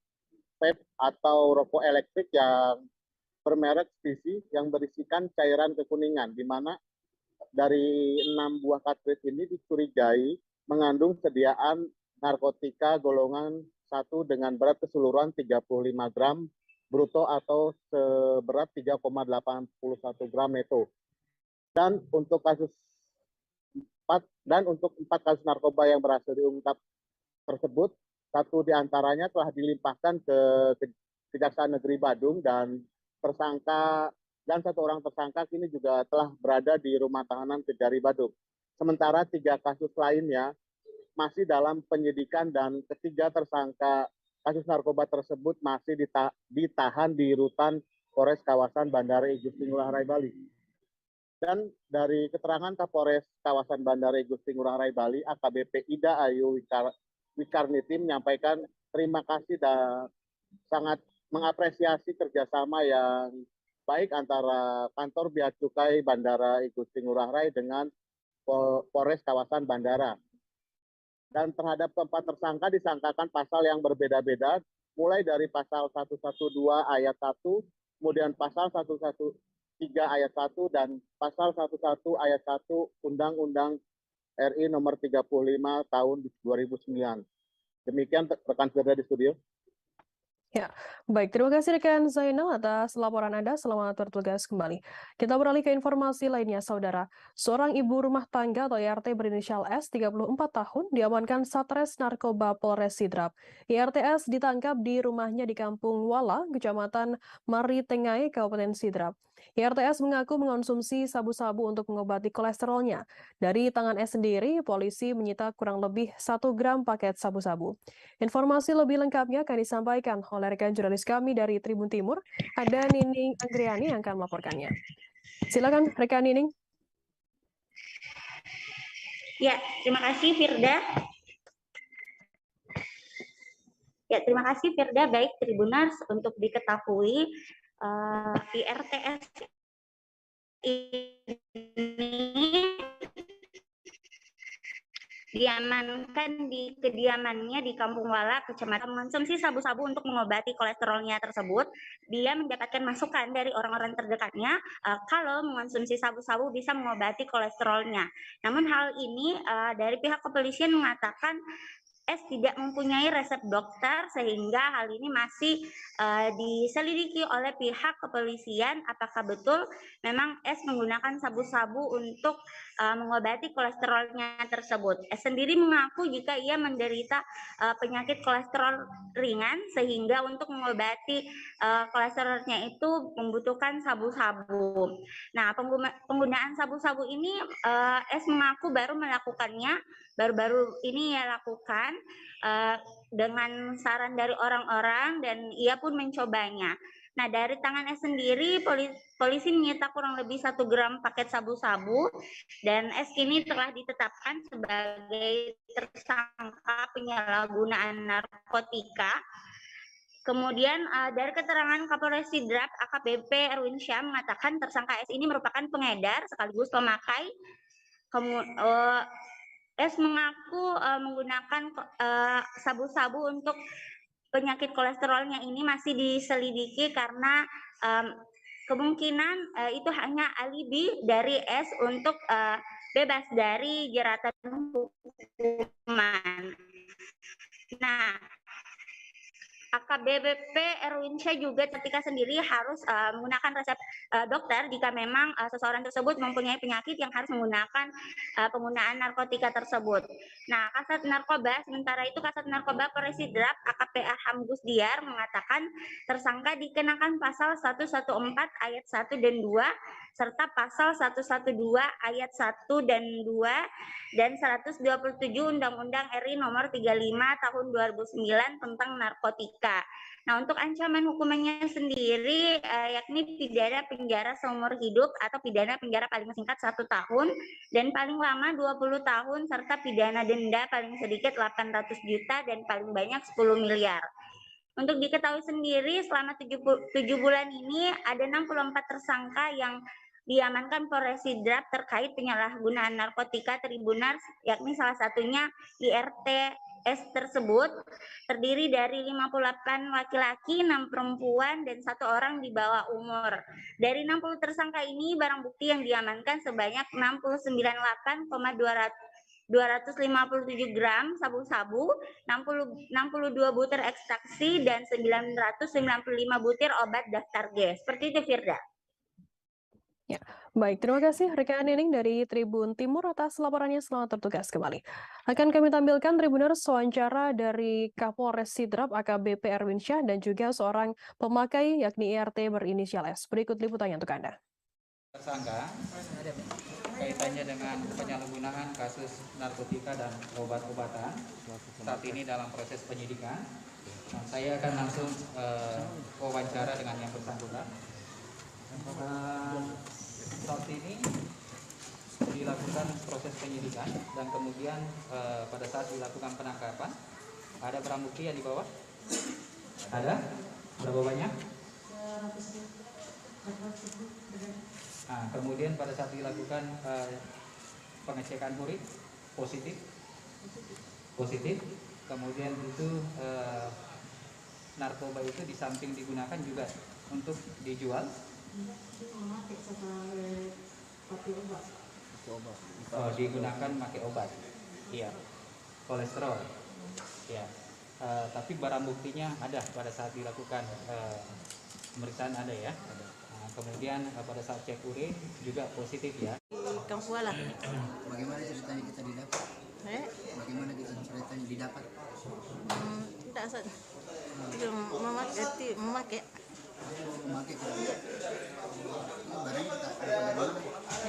J: vape atau rokok elektrik yang bermerek Stisi yang berisikan cairan kekuningan, di mana dari 6 buah cartridge ini dicurigai mengandung sediaan narkotika golongan 1 dengan berat keseluruhan 35 gram bruto atau seberat 3,81 gram neto. Dan untuk 4 kasus narkoba yang berhasil diungkap tersebut, 1 diantaranya telah dilimpahkan ke Kejaksaan Negeri Badung, dan 1 orang tersangka kini juga telah berada di rumah tahanan Kejari Badung. Sementara 3 kasus lainnya masih dalam penyidikan, dan ketiga tersangka kasus narkoba tersebut masih ditahan di rutan Polres kawasan Bandara Igusti Ngurah Rai Bali. Dan dari keterangan Kapolres kawasan Bandara Igusti Ngurah Rai Bali, AKBP Ida Ayu Wikarniti menyampaikan terima kasih dan sangat mengapresiasi kerjasama yang baik antara kantor Bea Cukai Bandara Igusti Ngurah Rai dengan Polres kawasan Bandara. Dan terhadap keempat tersangka disangkakan pasal yang berbeda-beda, mulai dari pasal 112 ayat 1, kemudian pasal 113 ayat 1, dan pasal 11 ayat 1 Undang-Undang RI nomor 35 tahun 2009. Demikian rekan Firda di studio.
A: Ya, baik. Terima kasih rekan Zainal atas laporan Anda. Selamat bertugas kembali. Kita beralih ke informasi lainnya, Saudara. Seorang ibu rumah tangga atau IRT berinisial S, 34 tahun, diamankan Satres Narkoba Polres Sidrap. IRTS ditangkap di rumahnya di Kampung Wala, Kecamatan Maritengai, Kabupaten Sidrap. IRTS mengaku mengonsumsi sabu-sabu untuk mengobati kolesterolnya. Dari tangan S sendiri, polisi menyita kurang lebih 1 gram paket sabu-sabu. Informasi lebih lengkapnya akan disampaikan oleh rekan jurnalis kami dari Tribun Timur, ada Nining Anggriani yang akan melaporkannya. Silakan rekan Nining.
O: Ya, terima kasih Firda. Baik Tribuners, untuk diketahui IRTS ini diamankan di kediamannya di Kampung Wala, Kecamatan, mengonsumsi sabu-sabu untuk mengobati kolesterolnya tersebut. Dia mendapatkan masukan dari orang-orang terdekatnya kalau mengonsumsi sabu-sabu bisa mengobati kolesterolnya. Namun hal ini dari pihak kepolisian mengatakan S tidak mempunyai resep dokter, sehingga hal ini masih diselidiki oleh pihak kepolisian apakah betul memang S menggunakan sabu-sabu untuk mengobati kolesterolnya tersebut. S sendiri mengaku jika ia menderita penyakit kolesterol ringan, sehingga untuk mengobati kolesterolnya itu membutuhkan sabu-sabu. Nah, penggunaan sabu-sabu ini S mengaku baru melakukannya baru-baru ini ia lakukan dengan saran dari orang-orang dan ia pun mencobanya. Nah, dari tangan S sendiri polisi menyita kurang lebih 1 gram paket sabu-sabu dan S ini telah ditetapkan sebagai tersangka penyalahgunaan narkotika. Kemudian dari keterangan Kapolres Sidrap AKBP Erwin Syah mengatakan tersangka S ini merupakan pengedar sekaligus pemakai. S mengaku menggunakan sabu-sabu untuk penyakit kolesterolnya ini masih diselidiki karena kemungkinan itu hanya alibi dari S untuk bebas dari jeratan hukuman. Nah, AKBP Erwin Syah juga ketika sendiri harus menggunakan resep dokter jika memang seseorang tersebut mempunyai penyakit yang harus menggunakan penggunaan narkotika tersebut. Nah, Kasat Narkoba, sementara itu Kasat Narkoba Polres Sidrap AKPA Hamgus Diar mengatakan tersangka dikenakan pasal 114 ayat 1 dan 2 serta pasal 112 ayat 1 dan 2 dan 127 Undang-Undang RI nomor 35 tahun 2009 tentang narkotika. Nah, untuk ancaman hukumannya sendiri yakni pidana penjara seumur hidup atau pidana penjara paling singkat 1 tahun dan paling lama 20 tahun serta pidana denda paling sedikit 800 juta dan paling banyak 10 miliar. Untuk diketahui sendiri selama 7 bulan ini ada 64 tersangka yang diamankan Polres Sidrap terkait penyalahgunaan narkotika Tribunars, yakni salah satunya IRT S tersebut terdiri dari 58 laki-laki, 6 perempuan, dan 1 orang di bawah umur. Dari 60 tersangka ini, barang bukti yang diamankan sebanyak 257 gram sabu-sabu, 62 butir ekstraksi, dan 995 butir obat daftar G. Seperti itu, Firda.
A: Ya, baik. Terima kasih rekan Nining dari Tribun Timur atas laporannya. Selamat bertugas kembali. Akan kami tampilkan Tribuners wawancara dari Kapolres Sidrap AKBP Erwin Syah dan juga seorang pemakai yakni IRT berinisial S. Berikut liputannya untuk Anda.
P: Tersangka kaitannya dengan penyalahgunaan kasus narkotika dan obat-obatan saat ini dalam proses penyidikan. Nah, saya akan langsung wawancara dengan yang bersangkutan. Saat ini dilakukan proses penyidikan dan kemudian pada saat dilakukan penangkapan ada barang bukti yang dibawa? Ada? Berapa banyak? Nah, kemudian pada saat dilakukan pengecekan urin positif, kemudian itu narkoba itu di samping digunakan juga untuk dijual. Digunakan pakai obat, iya, kolesterol, ya. Tapi barang buktinya ada pada saat dilakukan pemeriksaan ada ya. Nah, kemudian pada saat cek urin juga positif ya.
Q: Kampuala.
R: Bagaimana ceritanya kita didapat? Bagaimana kita ceritanya didapat?
Q: Tidak saja. Memakai.
R: Memakai barangnya kita dapat dari mana?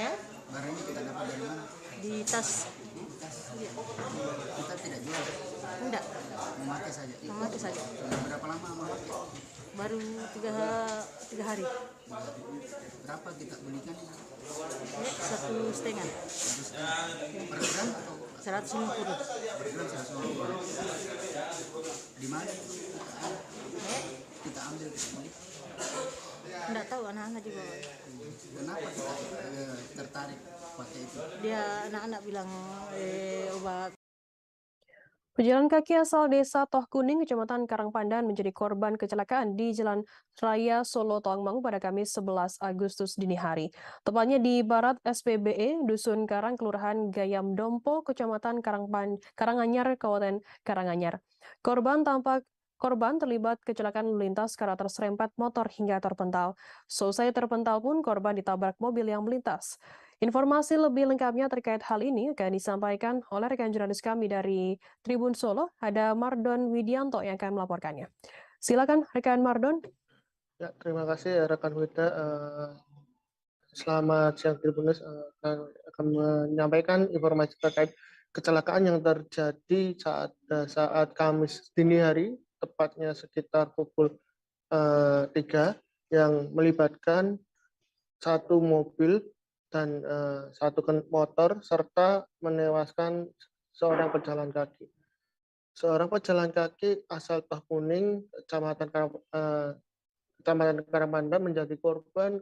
Q: Ya?
R: Barangnya kita dapat dari mana?
Q: Di tas.
R: Iya. Kita tidak jual.
Q: Enggak.
R: Memakai saja.
Q: Memakai saja.
R: Sudah berapa lama memakai?
Q: Baru 3 hari.
R: Berapa kita belikan?
Q: 1,5.
R: Per gram atau?
Q: 150.
R: Per gram 150. Di mana kita ambil kita beli?
Q: Enggak tahu, anak-anak juga.
R: Kenapa kita tertarik pakai itu?
Q: Dia anak-anak bilang obat.
A: Pejalan kaki asal desa Toh Kuning, Kecamatan Karangpandan menjadi korban kecelakaan di Jalan Raya Solo Tawangmangu pada Kamis 11 Agustus dini hari. Tepatnya di barat SPBE, Dusun Karang, Kelurahan Gayam Dompo, Kecamatan Karanganyar, Kabupaten Karanganyar. Korban terlibat kecelakaan lalu lintas karena terserempet motor hingga terpental. Selesai terpental pun korban ditabrak mobil yang melintas. Informasi lebih lengkapnya terkait hal ini akan disampaikan oleh rekan jurnalis kami dari Tribun Solo, ada Mardon Widianto yang akan melaporkannya. Silakan rekan Mardon.
S: Ya, terima kasih rekan Wida. Selamat siang Tribuners, akan menyampaikan informasi terkait kecelakaan yang terjadi saat Kamis dini hari, tepatnya sekitar pukul 3, yang melibatkan satu mobil dan satu motor serta menewaskan seorang pejalan kaki. Seorang pejalan kaki asal Tahukuning, Kecamatan Karangpanda menjadi korban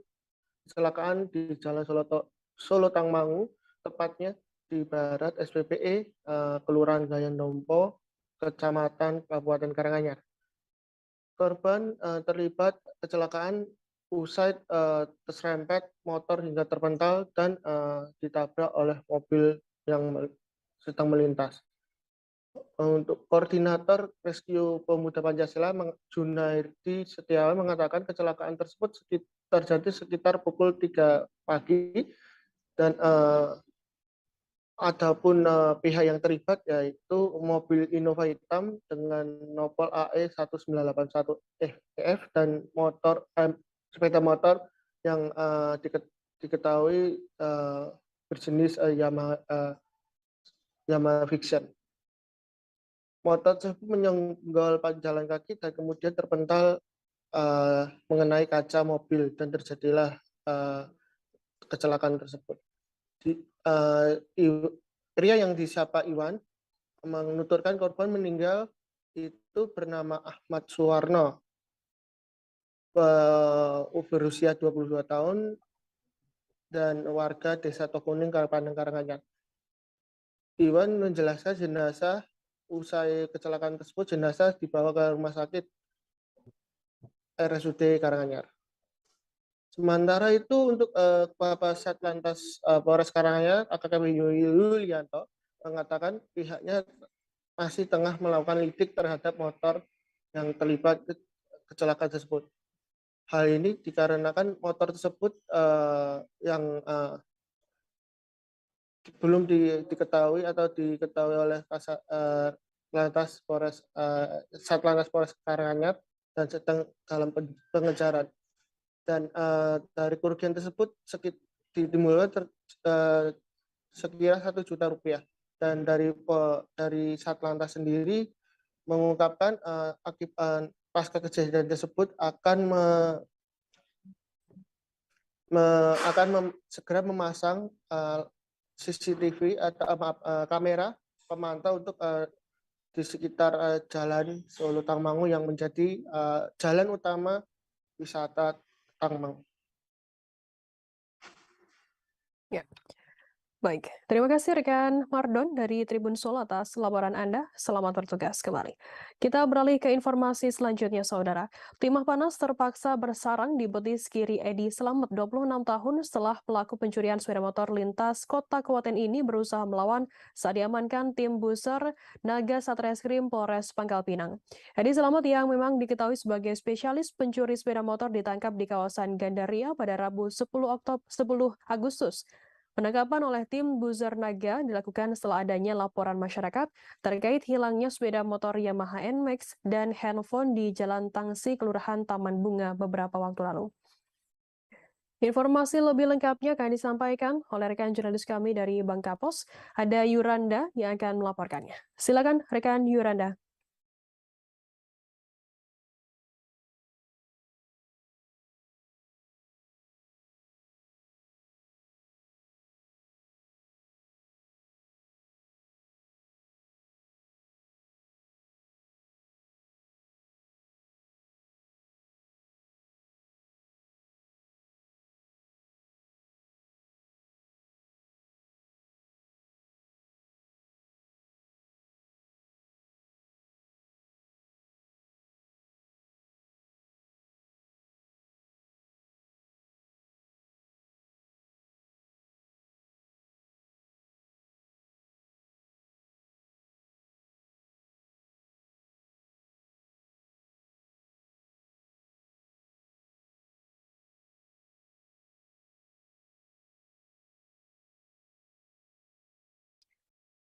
S: kecelakaan di Jalan Solo Tangmangu, tepatnya di barat SPPE, Kelurahan Gayandompo, Kecamatan Kabupaten Karanganyar. Korban terlibat kecelakaan usai terserempet motor hingga terpental dan ditabrak oleh mobil yang sedang melintas. Untuk koordinator Rescue Pemuda Pancasila, Junaidi Setiawan, mengatakan kecelakaan tersebut terjadi sekitar pukul 3 pagi dan adapun pihak yang terlibat yaitu mobil Innova hitam dengan nopol AE 1981 EF dan sepeda motor yang diketahui berjenis Yamaha Vision. Motor tersebut menyenggol pejalan kaki dan kemudian terpental mengenai kaca mobil dan terjadilah kecelakaan tersebut. Pria yang disapa Iwan menuturkan korban meninggal itu bernama Ahmad Suwarno, berusia 22 tahun dan warga Desa Tokuning, Kabupaten Karanganyar. Iwan menjelaskan usai kecelakaan tersebut, jenazah dibawa ke rumah sakit RSUD Karanganyar. Sementara itu untuk Kepala Satlantas Polres Karanganyar, AKBP Yulianto, mengatakan pihaknya masih tengah melakukan lidik terhadap motor yang terlibat kecelakaan tersebut. Hal ini dikarenakan motor tersebut yang belum diketahui oleh Satlantas Polres Karanganyar dan sedang dalam pengejaran. Dan dari kerugian tersebut dimulai sekira 1 juta rupiah. Dan dari Satlantas sendiri mengungkapkan pasca kejadian tersebut akan segera memasang CCTV atau kamera pemantau untuk di sekitar jalan Solo Tangmangu yang menjadi jalan utama wisata Tangmangu.
A: Ya. Baik, terima kasih rekan Mardon dari Tribun Solo atas laporan Anda. Selamat bertugas kembali. Kita beralih ke informasi selanjutnya, Saudara. Timah panas terpaksa bersarang di betis kiri Edi Slamet, 26 tahun, setelah pelaku pencurian sepeda motor lintas kota Kabupaten ini berusaha melawan saat diamankan tim Buser Naga Satreskrim Polres Pangkal Pinang. Edi Slamet yang memang diketahui sebagai spesialis pencuri sepeda motor ditangkap di kawasan Gandaria pada Rabu 10 Agustus. Penangkapan oleh tim Buser Naga dilakukan setelah adanya laporan masyarakat terkait hilangnya sepeda motor Yamaha NMAX dan handphone di Jalan Tangsi, Kelurahan Taman Bunga beberapa waktu lalu. Informasi lebih lengkapnya akan disampaikan oleh rekan jurnalis kami dari Bangkapos. Ada Yuranda yang akan melaporkannya. Silakan rekan Yuranda.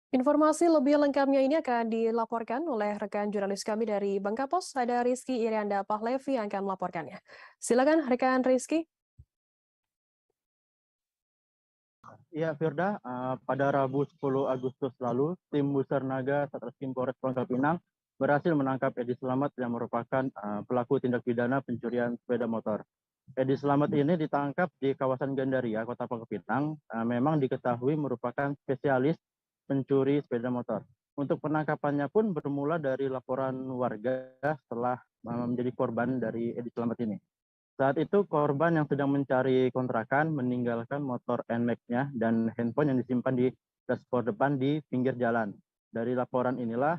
A: Informasi lebih lengkapnya ini akan dilaporkan oleh rekan jurnalis kami dari Bangkapos, ada Rizky Irianda Pahlevi yang akan melaporkannya. Silakan rekan Rizky.
T: Ya, Firda, pada Rabu 10 Agustus lalu, tim Buser Naga Satreskrim Polres Pangkal Pinang berhasil menangkap Edi Slamet yang merupakan pelaku tindak pidana pencurian sepeda motor. Edi Slamet ini ditangkap di kawasan Gandaria, Kota Pangkal Pinang, memang diketahui merupakan spesialis pencuri sepeda motor. Untuk penangkapannya pun bermula dari laporan warga setelah menjadi korban dari Edi Slamet ini. Saat itu korban yang sedang mencari kontrakan meninggalkan motor NMAX-nya dan handphone yang disimpan di dashboard depan di pinggir jalan. Dari laporan inilah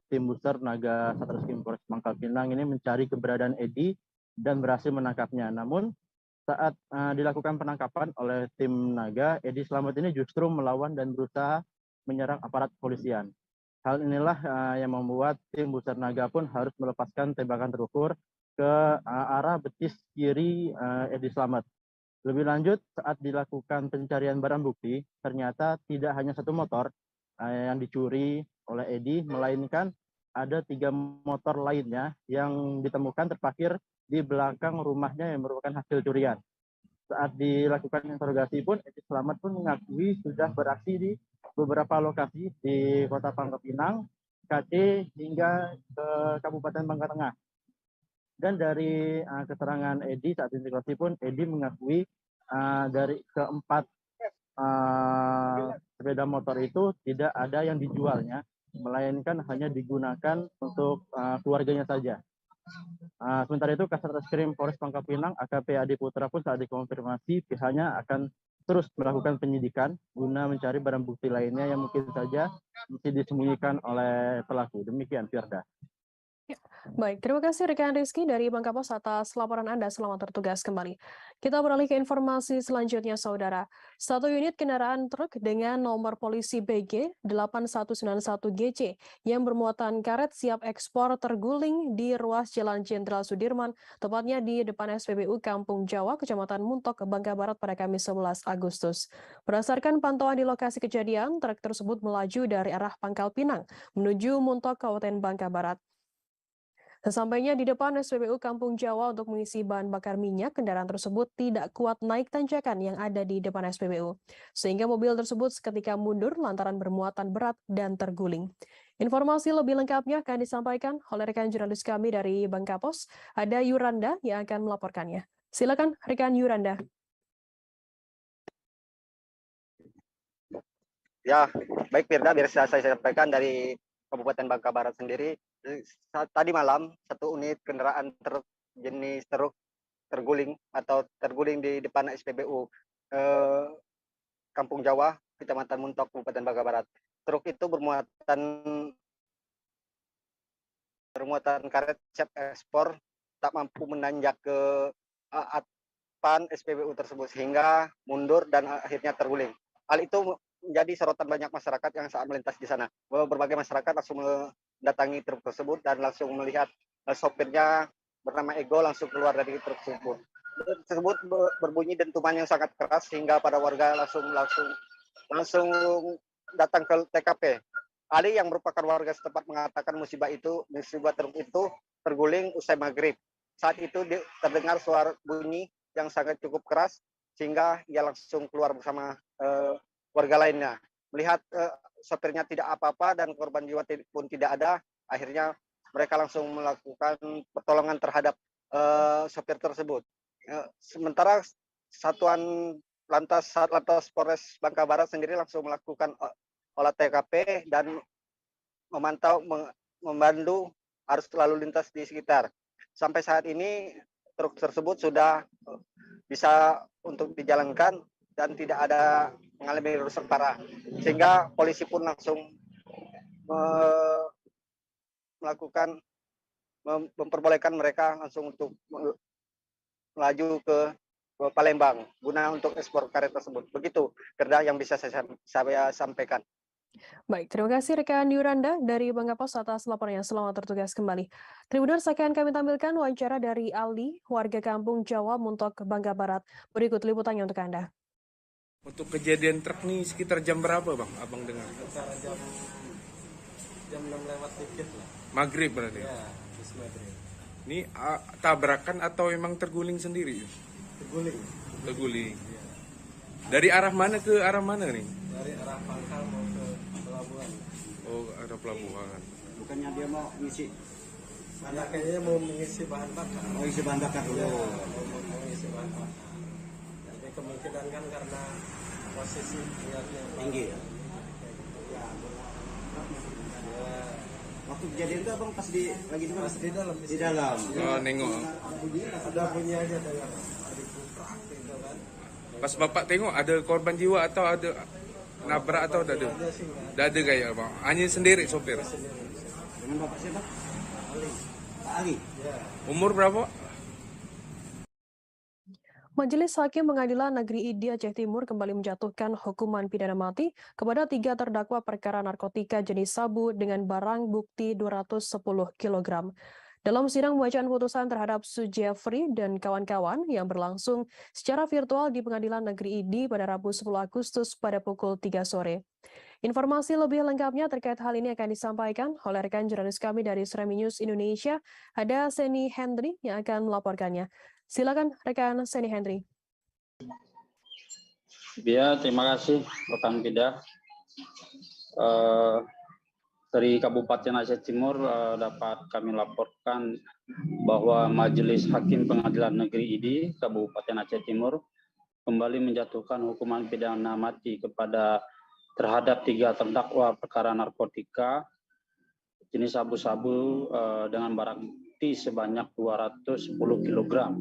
T: tim Buser Naga Satreskrim Polres Pangkal Pinang ini mencari keberadaan Edi dan berhasil menangkapnya. Namun saat dilakukan penangkapan oleh tim Naga, Edi Slamet ini justru melawan dan berusaha menyerang aparat kepolisian. Hal inilah yang membuat tim Buser Naga pun harus melepaskan tembakan terukur ke arah betis kiri Edi Slamet. Lebih lanjut, saat dilakukan pencarian barang bukti, ternyata tidak hanya satu motor yang dicuri oleh Edi, melainkan ada 3 motor lainnya yang ditemukan terparkir di belakang rumahnya yang merupakan hasil curian. Saat dilakukan interogasi pun, Edi Slamet pun mengakui sudah beraksi di beberapa lokasi di Kota Pangkal Pinang, KC hingga ke Kabupaten Bangka Tengah. Dan dari keterangan Edi saat interogasi pun, Edi mengakui dari keempat sepeda motor itu tidak ada yang dijualnya, melainkan hanya digunakan untuk keluarganya saja. Sementara itu, Kasat Reskrim Polres Pangkal Pinang AKP Adi Putra pun saat dikonfirmasi pihaknya akan terus melakukan penyidikan guna mencari barang bukti lainnya yang mungkin saja masih disembunyikan oleh pelaku. Demikian, Firda.
A: Baik, terima kasih rekan Rizky dari Bangka Pos atas laporan Anda. Selamat bertugas kembali. Kita beralih ke informasi selanjutnya, Saudara. Satu unit kendaraan truk dengan nomor polisi BG 8191GC yang bermuatan karet siap ekspor terguling di ruas Jalan Jenderal Sudirman, tepatnya di depan SPBU Kampung Jawa, Kecamatan Muntok, Bangka Barat pada Kamis 11 Agustus. Berdasarkan pantauan di lokasi kejadian, truk tersebut melaju dari arah Pangkal Pinang menuju Muntok, Kabupaten Bangka Barat. Sesampainya di depan SPBU Kampung Jawa untuk mengisi bahan bakar minyak, kendaraan tersebut tidak kuat naik tanjakan yang ada di depan SPBU. Sehingga mobil tersebut seketika mundur lantaran bermuatan berat dan terguling. Informasi lebih lengkapnya akan disampaikan oleh rekan jurnalis kami dari Bangka Pos, ada Yuranda yang akan melaporkannya. Silakan rekan Yuranda.
U: Ya, baik Firda, biar saya sampaikan dari Kabupaten Bangka Barat sendiri. Tadi malam, satu unit kendaraan truk jenis truk terguling di depan SPBU Kampung Jawa, Kecamatan Muntok, Kabupaten Bangka Barat. Truk itu bermuatan karet siap ekspor, tak mampu menanjak ke depan SPBU tersebut sehingga mundur dan akhirnya terguling. Hal itu menjadi sorotan banyak masyarakat yang saat melintas di sana. Berbagai masyarakat langsung mendatangi truk tersebut dan langsung melihat sopirnya bernama Ego langsung keluar dari truk tersebut. Truk tersebut berbunyi dentuman yang sangat keras sehingga para warga langsung datang ke TKP. Ali yang merupakan warga setempat mengatakan musibah truk itu terguling usai maghrib. Saat itu terdengar suara bunyi yang sangat cukup keras sehingga ia langsung keluar bersama warga lainnya. Melihat sopirnya tidak apa-apa dan korban jiwa pun tidak ada, akhirnya mereka langsung melakukan pertolongan terhadap sopir tersebut. Sementara Satuan Lantas Polres Bangka Barat sendiri langsung melakukan olah TKP dan memandu arus lalu lintas di sekitar. Sampai saat ini truk tersebut sudah bisa untuk dijalankan dan tidak ada mengalami rusak parah, sehingga polisi pun langsung memperbolehkan mereka langsung untuk melaju ke Palembang guna untuk ekspor karet tersebut. Begitu Kerda yang bisa saya sampaikan.
A: Baik, terima kasih rekan Yuranda dari Bangka Pos atas laporannya. Selamat bertugas kembali. Tribuners, akan kami tampilkan wawancara dari Aldi, warga Kampung Jawa, Muntok, Bangka Barat. Berikut liputannya untuk Anda.
V: Untuk kejadian truk nih sekitar jam berapa Bang, Abang dengar?
W: Sekitar jam 6 lewat dikit lah.
V: Maghrib berarti?
W: Ya, habis maghrib.
V: Ini tabrakan atau memang terguling sendiri?
W: Terguling.
V: Terguling.
W: Ya.
V: Dari arah mana ke arah mana nih?
W: Dari arah Pangkal mau ke pelabuhan.
V: Oh, arah pelabuhan.
E: Bukannya dia mau ngisi?
W: Mana kayaknya mau mengisi bahan bakar.
E: Mau isi bahan bakar dulu.
W: Ya, mau mengisi bahan bakar. Jadi kemungkinan kan karena posisi minyak
E: Tinggi ya?
W: Ya.
E: Waktu kejadian itu abang pas lagi di mana?
W: Pas di dalam.
E: Di dalam.
V: Oh, nengok.
W: Ada bunyi aja dengan dipuprak gitu kan.
V: Pas bapak tengok ada korban jiwa atau ada nabrak atau tak ada? Tak ada kayak abang. Hanya sendiri sopir.
E: Dengan bapak siapa? Pak Ali.
V: Umur berapa?
A: Majelis Hakim Pengadilan Negeri ID Aceh Timur kembali menjatuhkan hukuman pidana mati kepada 3 terdakwa perkara narkotika jenis sabu dengan barang bukti 210 kg. Dalam sidang pembacaan putusan terhadap Sujefri dan kawan-kawan yang berlangsung secara virtual di Pengadilan Negeri ID pada Rabu 10 Agustus pada pukul 3 sore. Informasi lebih lengkapnya terkait hal ini akan disampaikan oleh rekan jurnalis kami dari Sremi News Indonesia, ada Seni Hendry yang akan melaporkannya. Silakan rekan Seni Hendry.
B: Ya, terima kasih rekan Pida. Dari Kabupaten Aceh Timur dapat kami laporkan bahwa Majelis Hakim Pengadilan Negeri ID Kabupaten Aceh Timur kembali menjatuhkan hukuman pidana mati terhadap 3 terdakwa perkara narkotika jenis sabu-sabu dengan barang bukti sebanyak 210 kg.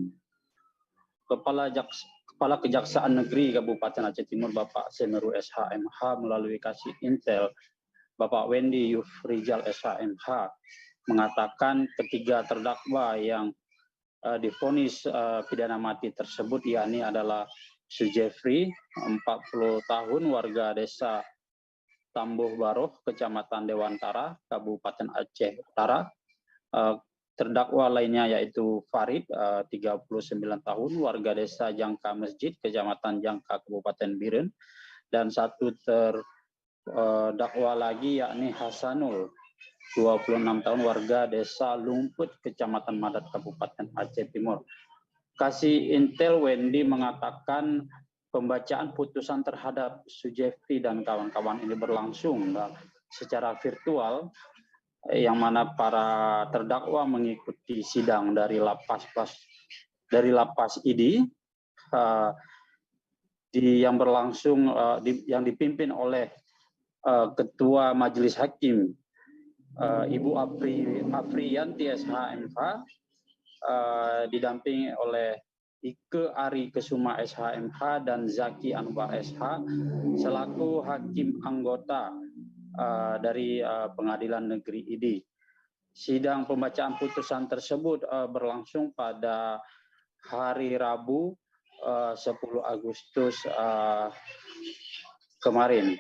B: Kepala Kejaksaan Negeri Kabupaten Aceh Timur Bapak Semeru SHMH melalui Kasih Intel Bapak Wendy Yufrizal SHMH mengatakan ketiga terdakwa yang divonis pidana mati tersebut yakni adalah Sujefri 40 tahun warga desa Tambuh Baroh Kecamatan Dewantara Kabupaten Aceh Utara. Terdakwa lainnya yaitu Farid 39 tahun warga desa Jangka Masjid Kecamatan Jangka Kabupaten Biren, dan satu terdakwa lagi yakni Hasanul 26 tahun warga desa Lumput Kecamatan Madat Kabupaten Aceh Timur. Kasih Intel Wendy mengatakan pembacaan putusan terhadap Sujefri dan kawan-kawan ini berlangsung secara virtual, yang mana para terdakwa mengikuti sidang dari lapas ID yang berlangsung yang dipimpin oleh Ketua Majelis Hakim Ibu Afriyanti SHMH didampingi oleh Ike Ari Kesuma SHMH dan Zaki Anwar SH selaku hakim anggota dari Pengadilan Negeri ID. Sidang pembacaan putusan tersebut berlangsung pada hari Rabu 10 Agustus kemarin.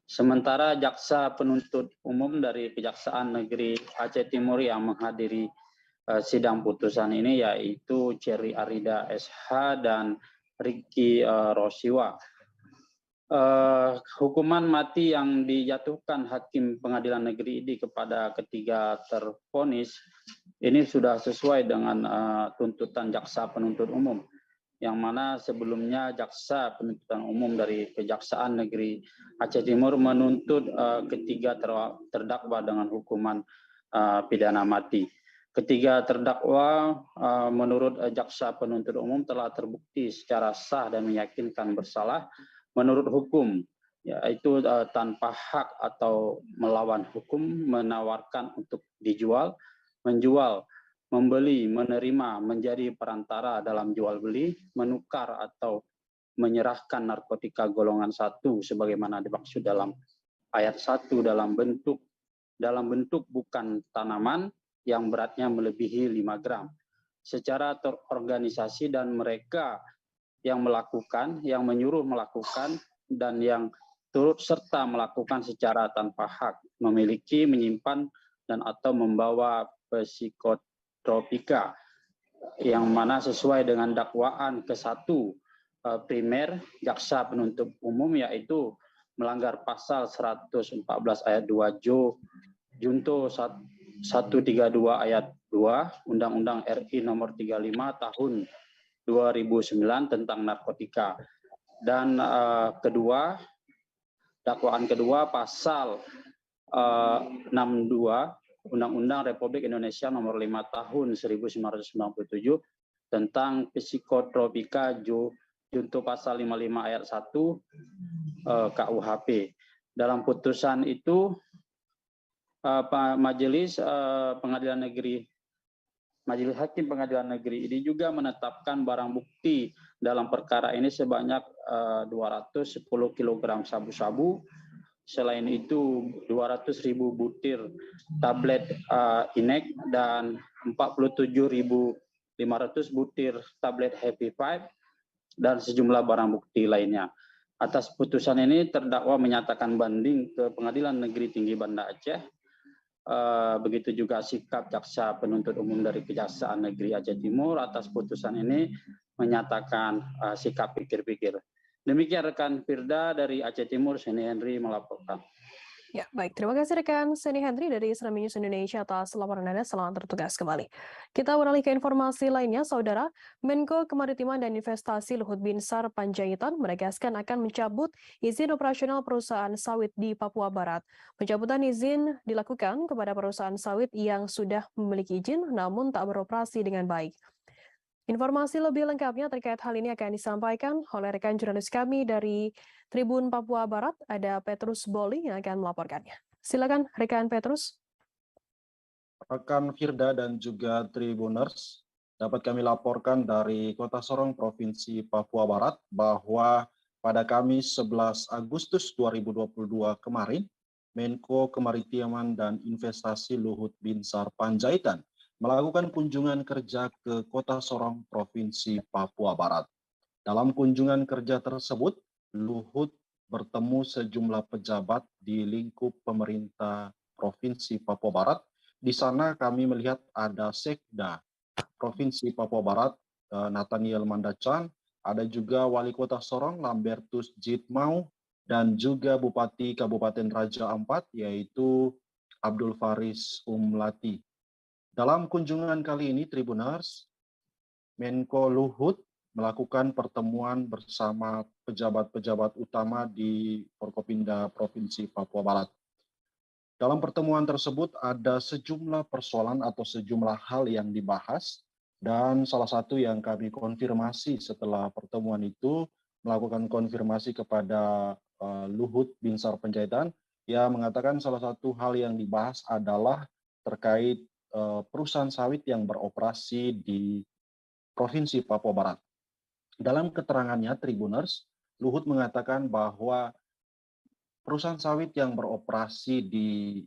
B: Sementara jaksa penuntut umum dari Kejaksaan Negeri Aceh Timur yang menghadiri sidang putusan ini yaitu Cherry Arida SH dan Ricky Rosiwa. Hukuman mati yang dijatuhkan Hakim Pengadilan Negeri ID kepada ketiga tervonis ini sudah sesuai dengan tuntutan jaksa penuntut umum, yang mana sebelumnya jaksa penuntutan umum dari Kejaksaan Negeri Aceh Timur menuntut ketiga terdakwa dengan hukuman pidana mati. Ketiga terdakwa menurut jaksa penuntut umum telah terbukti secara sah dan meyakinkan bersalah menurut hukum, yaitu tanpa hak atau melawan hukum, menawarkan untuk dijual, menjual, membeli, menerima, menjadi perantara dalam jual beli, menukar atau menyerahkan narkotika golongan 1 sebagaimana dimaksud dalam ayat 1 dalam bentuk bukan tanaman yang beratnya melebihi 5 gram secara terorganisasi, dan mereka yang melakukan, yang menyuruh melakukan, dan yang turut serta melakukan secara tanpa hak, memiliki, menyimpan, dan atau membawa psikotropika, yang mana sesuai dengan dakwaan ke-1 primer jaksa penuntut umum, yaitu melanggar pasal 114 ayat 2 Junto 132 ayat 2 Undang-Undang RI nomor 35 tahun 2009 tentang narkotika. Dan dakwaan kedua pasal 62 Undang-Undang Republik Indonesia Nomor 5 Tahun 1997 tentang psikotropika junto pasal 55 ayat 1 KUHP. Dalam putusan itu Majelis Hakim Pengadilan Negeri ini juga menetapkan barang bukti dalam perkara ini sebanyak 210 kg sabu-sabu. Selain itu 200.000 butir tablet inek dan 47.500 butir tablet Happy Five dan sejumlah barang bukti lainnya. Atas putusan ini terdakwa menyatakan banding ke Pengadilan Negeri Tinggi Banda Aceh. Begitu juga sikap jaksa penuntut umum dari Kejaksaan Negeri Aceh Timur atas putusan ini menyatakan sikap pikir-pikir. Demikian rekan Firda dari Aceh Timur, Seni Henry melaporkan.
A: Ya, baik. Terima kasih rekan Seni Henry dari Serambi News Indonesia atas laporan Anda. Selamat bertugas kembali. Kita beralih ke informasi lainnya, Saudara. Menko Kemaritiman dan Investasi Luhut Binsar Panjaitan menegaskan akan mencabut izin operasional perusahaan sawit di Papua Barat. Pencabutan izin dilakukan kepada perusahaan sawit yang sudah memiliki izin namun tak beroperasi dengan baik. Informasi lebih lengkapnya terkait hal ini akan disampaikan oleh rekan jurnalis kami dari Tribun Papua Barat, ada Petrus Boli yang akan melaporkannya. Silakan rekan Petrus.
C: Rekan Firda dan juga Tribuners, dapat kami laporkan dari Kota Sorong, Provinsi Papua Barat, bahwa pada Kamis 11 Agustus 2022 kemarin, Menko Kemaritiman dan Investasi Luhut Binsar Panjaitan melakukan kunjungan kerja ke Kota Sorong, Provinsi Papua Barat. Dalam kunjungan kerja tersebut, Luhut bertemu sejumlah pejabat di lingkup pemerintah Provinsi Papua Barat. Di sana kami melihat ada Sekda Provinsi Papua Barat, Nathaniel Mandacan, ada juga Wali Kota Sorong, Lambertus Jitmau, dan juga Bupati Kabupaten Raja Ampat, yaitu Abdul Faris Umlati. Dalam kunjungan kali ini, Tribuners, Menko Luhut melakukan pertemuan bersama pejabat-pejabat utama di Forkopimda Provinsi Papua Barat. Dalam pertemuan tersebut ada sejumlah persoalan atau sejumlah hal yang dibahas, dan salah satu yang kami konfirmasi setelah pertemuan itu, melakukan konfirmasi kepada Luhut Binsar Panjaitan, yang mengatakan salah satu hal yang dibahas adalah terkait perusahaan sawit yang beroperasi di Provinsi Papua Barat. Dalam keterangannya, Tribuners, Luhut mengatakan bahwa perusahaan sawit yang beroperasi di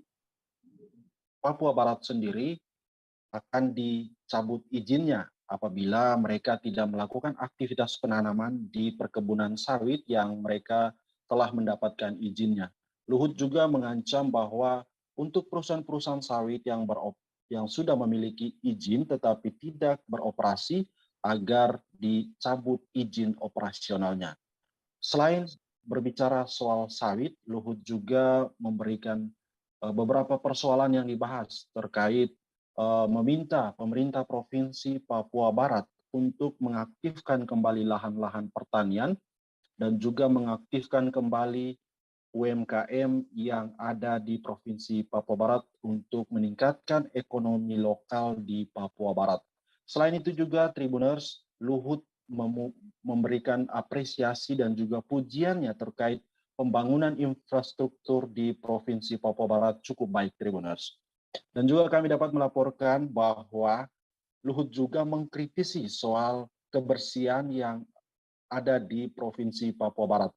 C: Papua Barat sendiri akan dicabut izinnya apabila mereka tidak melakukan aktivitas penanaman di perkebunan sawit yang mereka telah mendapatkan izinnya. Luhut juga mengancam bahwa untuk perusahaan-perusahaan sawit yang sudah memiliki izin tetapi tidak beroperasi agar dicabut izin operasionalnya. Selain berbicara soal sawit, Luhut juga memberikan beberapa persoalan yang dibahas terkait meminta pemerintah Provinsi Papua Barat untuk mengaktifkan kembali lahan-lahan pertanian dan juga mengaktifkan kembali UMKM yang ada di Provinsi Papua Barat untuk meningkatkan ekonomi lokal di Papua Barat. Selain itu juga Tribuners, Luhut memberikan apresiasi dan juga pujiannya terkait pembangunan infrastruktur di Provinsi Papua Barat cukup baik, Tribuners. Dan juga kami dapat melaporkan bahwa Luhut juga mengkritisi soal kebersihan yang ada di Provinsi Papua Barat,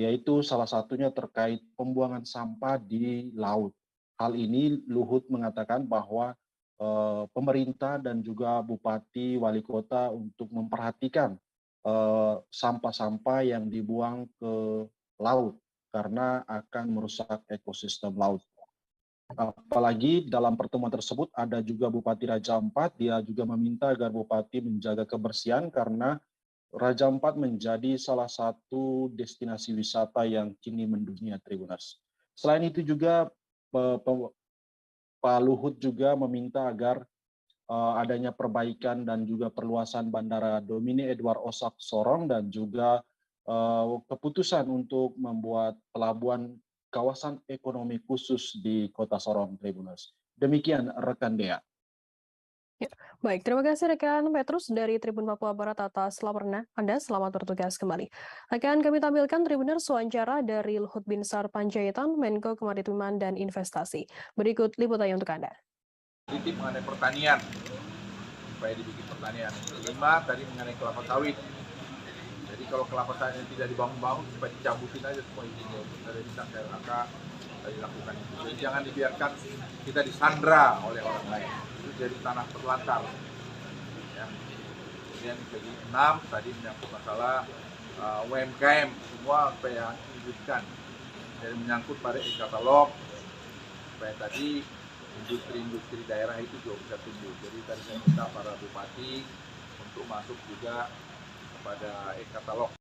C: yaitu salah satunya terkait pembuangan sampah di laut. Hal ini Luhut mengatakan bahwa pemerintah dan juga bupati, wali kota untuk memperhatikan sampah-sampah yang dibuang ke laut karena akan merusak ekosistem laut. Apalagi dalam pertemuan tersebut ada juga Bupati Raja Ampat, dia juga meminta agar bupati menjaga kebersihan karena Raja Ampat menjadi salah satu destinasi wisata yang kini mendunia, Tribuners. Selain itu juga Pak Luhut juga meminta agar adanya perbaikan dan juga perluasan Bandara Domine Edward Osak Sorong dan juga keputusan untuk membuat pelabuhan kawasan ekonomi khusus di Kota Sorong, Tribuners. Demikian rekan Dea.
A: Ya, baik, terima kasih rekan Petrus dari Tribun Papua Barat atas laporan Anda. Selamat bertugas kembali. Akan kami tampilkan Tribuners wawancara dari Luhut Binsar Panjaitan, Menko Kemaritiman dan Investasi. Berikut liputannya untuk Anda.
F: Kritik mengenai pertanian, supaya dibikin pertanian. Kelima tadi mengenai kelapa sawit. Jadi kalau kelapa sawit yang tidak dibangun-bangun, supaya dicabutin aja semua izinnya. Ada di KLHK, dilakukan itu. Jadi jangan dibiarkan kita disandra oleh orang lain. Itu jadi tanah terlantar. Ya. Kemudian segi 6 tadi menyangkut masalah UMKM, semua supaya diwujudkan. Jadi menyangkut pada e-katalog, supaya tadi industri-industri daerah itu juga bisa tumbuh. Jadi tadi saya minta para bupati untuk masuk juga kepada e-katalog.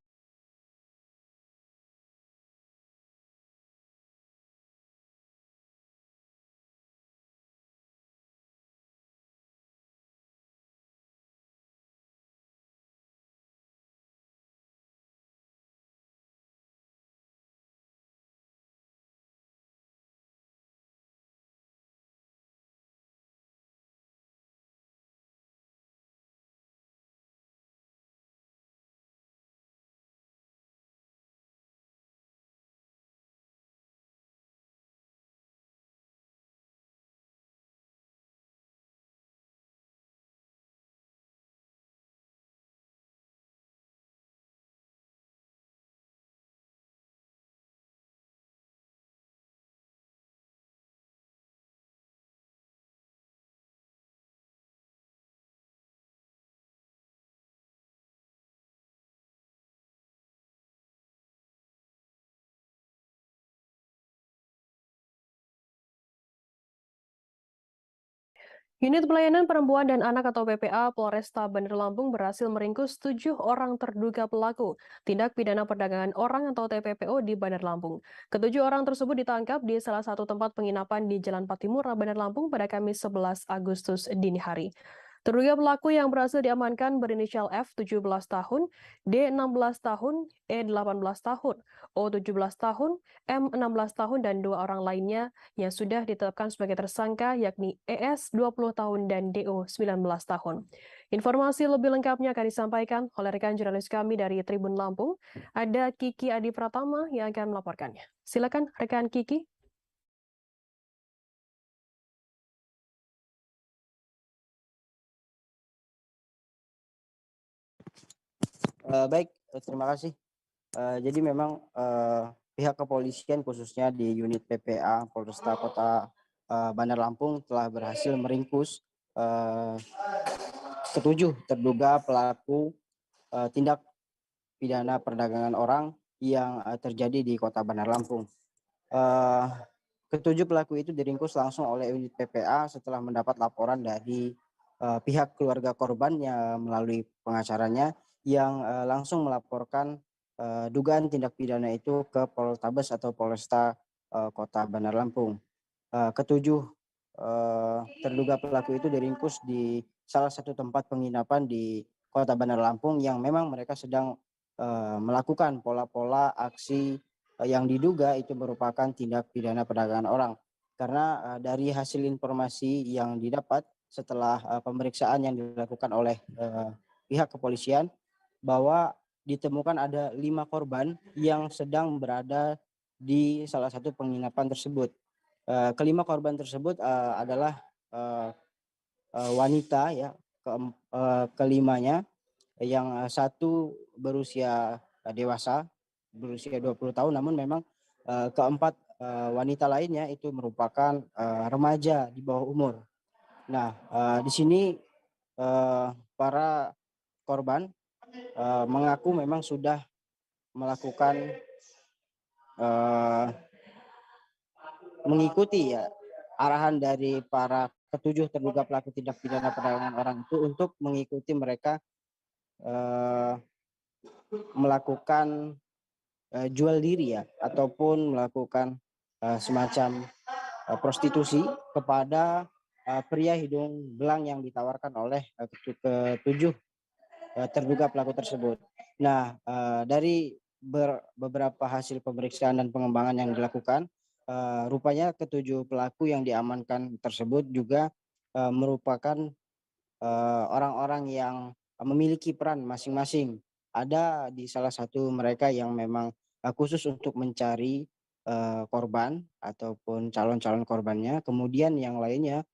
A: Unit Pelayanan Perempuan dan Anak atau PPA Polresta Bandar Lampung berhasil meringkus 7 orang terduga pelaku tindak pidana perdagangan orang atau TPPO di Bandar Lampung. Ketujuh orang tersebut ditangkap di salah satu tempat penginapan di Jalan Patimura, Bandar Lampung pada Kamis 11 Agustus dini hari. Terduga pelaku yang berhasil diamankan berinisial F 17 tahun, D 16 tahun, E 18 tahun, O 17 tahun, M 16 tahun, dan 2 orang lainnya yang sudah ditetapkan sebagai tersangka yakni ES 20 tahun dan DO 19 tahun. Informasi lebih lengkapnya akan disampaikan oleh rekan jurnalis kami dari Tribun Lampung. Ada Kiki Adi Pratama yang akan melaporkannya. Silakan rekan Kiki.
G: Baik, terima kasih. Jadi memang pihak kepolisian khususnya di unit PPA Polresta Kota Bandar Lampung telah berhasil meringkus ketujuh terduga pelaku tindak pidana perdagangan orang yang terjadi di Kota Bandar Lampung. Ketujuh pelaku itu diringkus langsung oleh unit PPA setelah mendapat laporan dari pihak keluarga korban yang melalui pengacaranya yang langsung melaporkan dugaan tindak pidana itu ke Poltabes atau Polresta Kota Bandar Lampung. Ketujuh terduga pelaku itu diringkus di salah satu tempat penginapan di Kota Bandar Lampung yang memang mereka sedang melakukan pola-pola aksi yang diduga itu merupakan tindak pidana perdagangan orang. Karena dari hasil informasi yang didapat setelah pemeriksaan yang dilakukan oleh pihak kepolisian, bahwa ditemukan ada 5 korban yang sedang berada di salah satu penginapan tersebut. Kelima korban tersebut adalah wanita ya, kelimanya yang satu berusia dewasa, berusia 20 tahun, namun memang keempat wanita lainnya itu merupakan remaja di bawah umur. Nah, di sini para korban mengaku memang sudah melakukan mengikuti ya arahan dari para ketujuh terduga pelaku tindak pidana perdagangan orang itu untuk mengikuti mereka melakukan jual diri ya, ataupun melakukan semacam prostitusi kepada pria hidung belang yang ditawarkan oleh ketujuh terduga pelaku tersebut. Nah, dari beberapa hasil pemeriksaan dan pengembangan yang dilakukan, rupanya ketujuh pelaku yang diamankan tersebut juga merupakan orang-orang yang memiliki peran masing-masing. Ada di salah satu mereka yang memang khusus untuk mencari korban ataupun calon-calon korbannya. Kemudian yang lainnya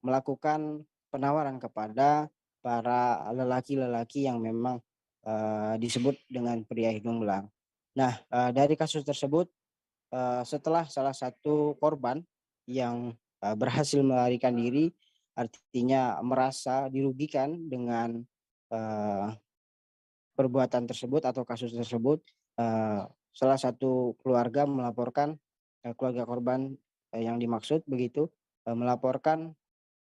G: melakukan penawaran kepada para lelaki-lelaki yang memang disebut dengan pria hidung belang. Nah, dari kasus tersebut, setelah salah satu korban yang berhasil melarikan diri, artinya merasa dirugikan dengan perbuatan tersebut atau kasus tersebut, salah satu keluarga melaporkan keluarga korban yang dimaksud begitu melaporkan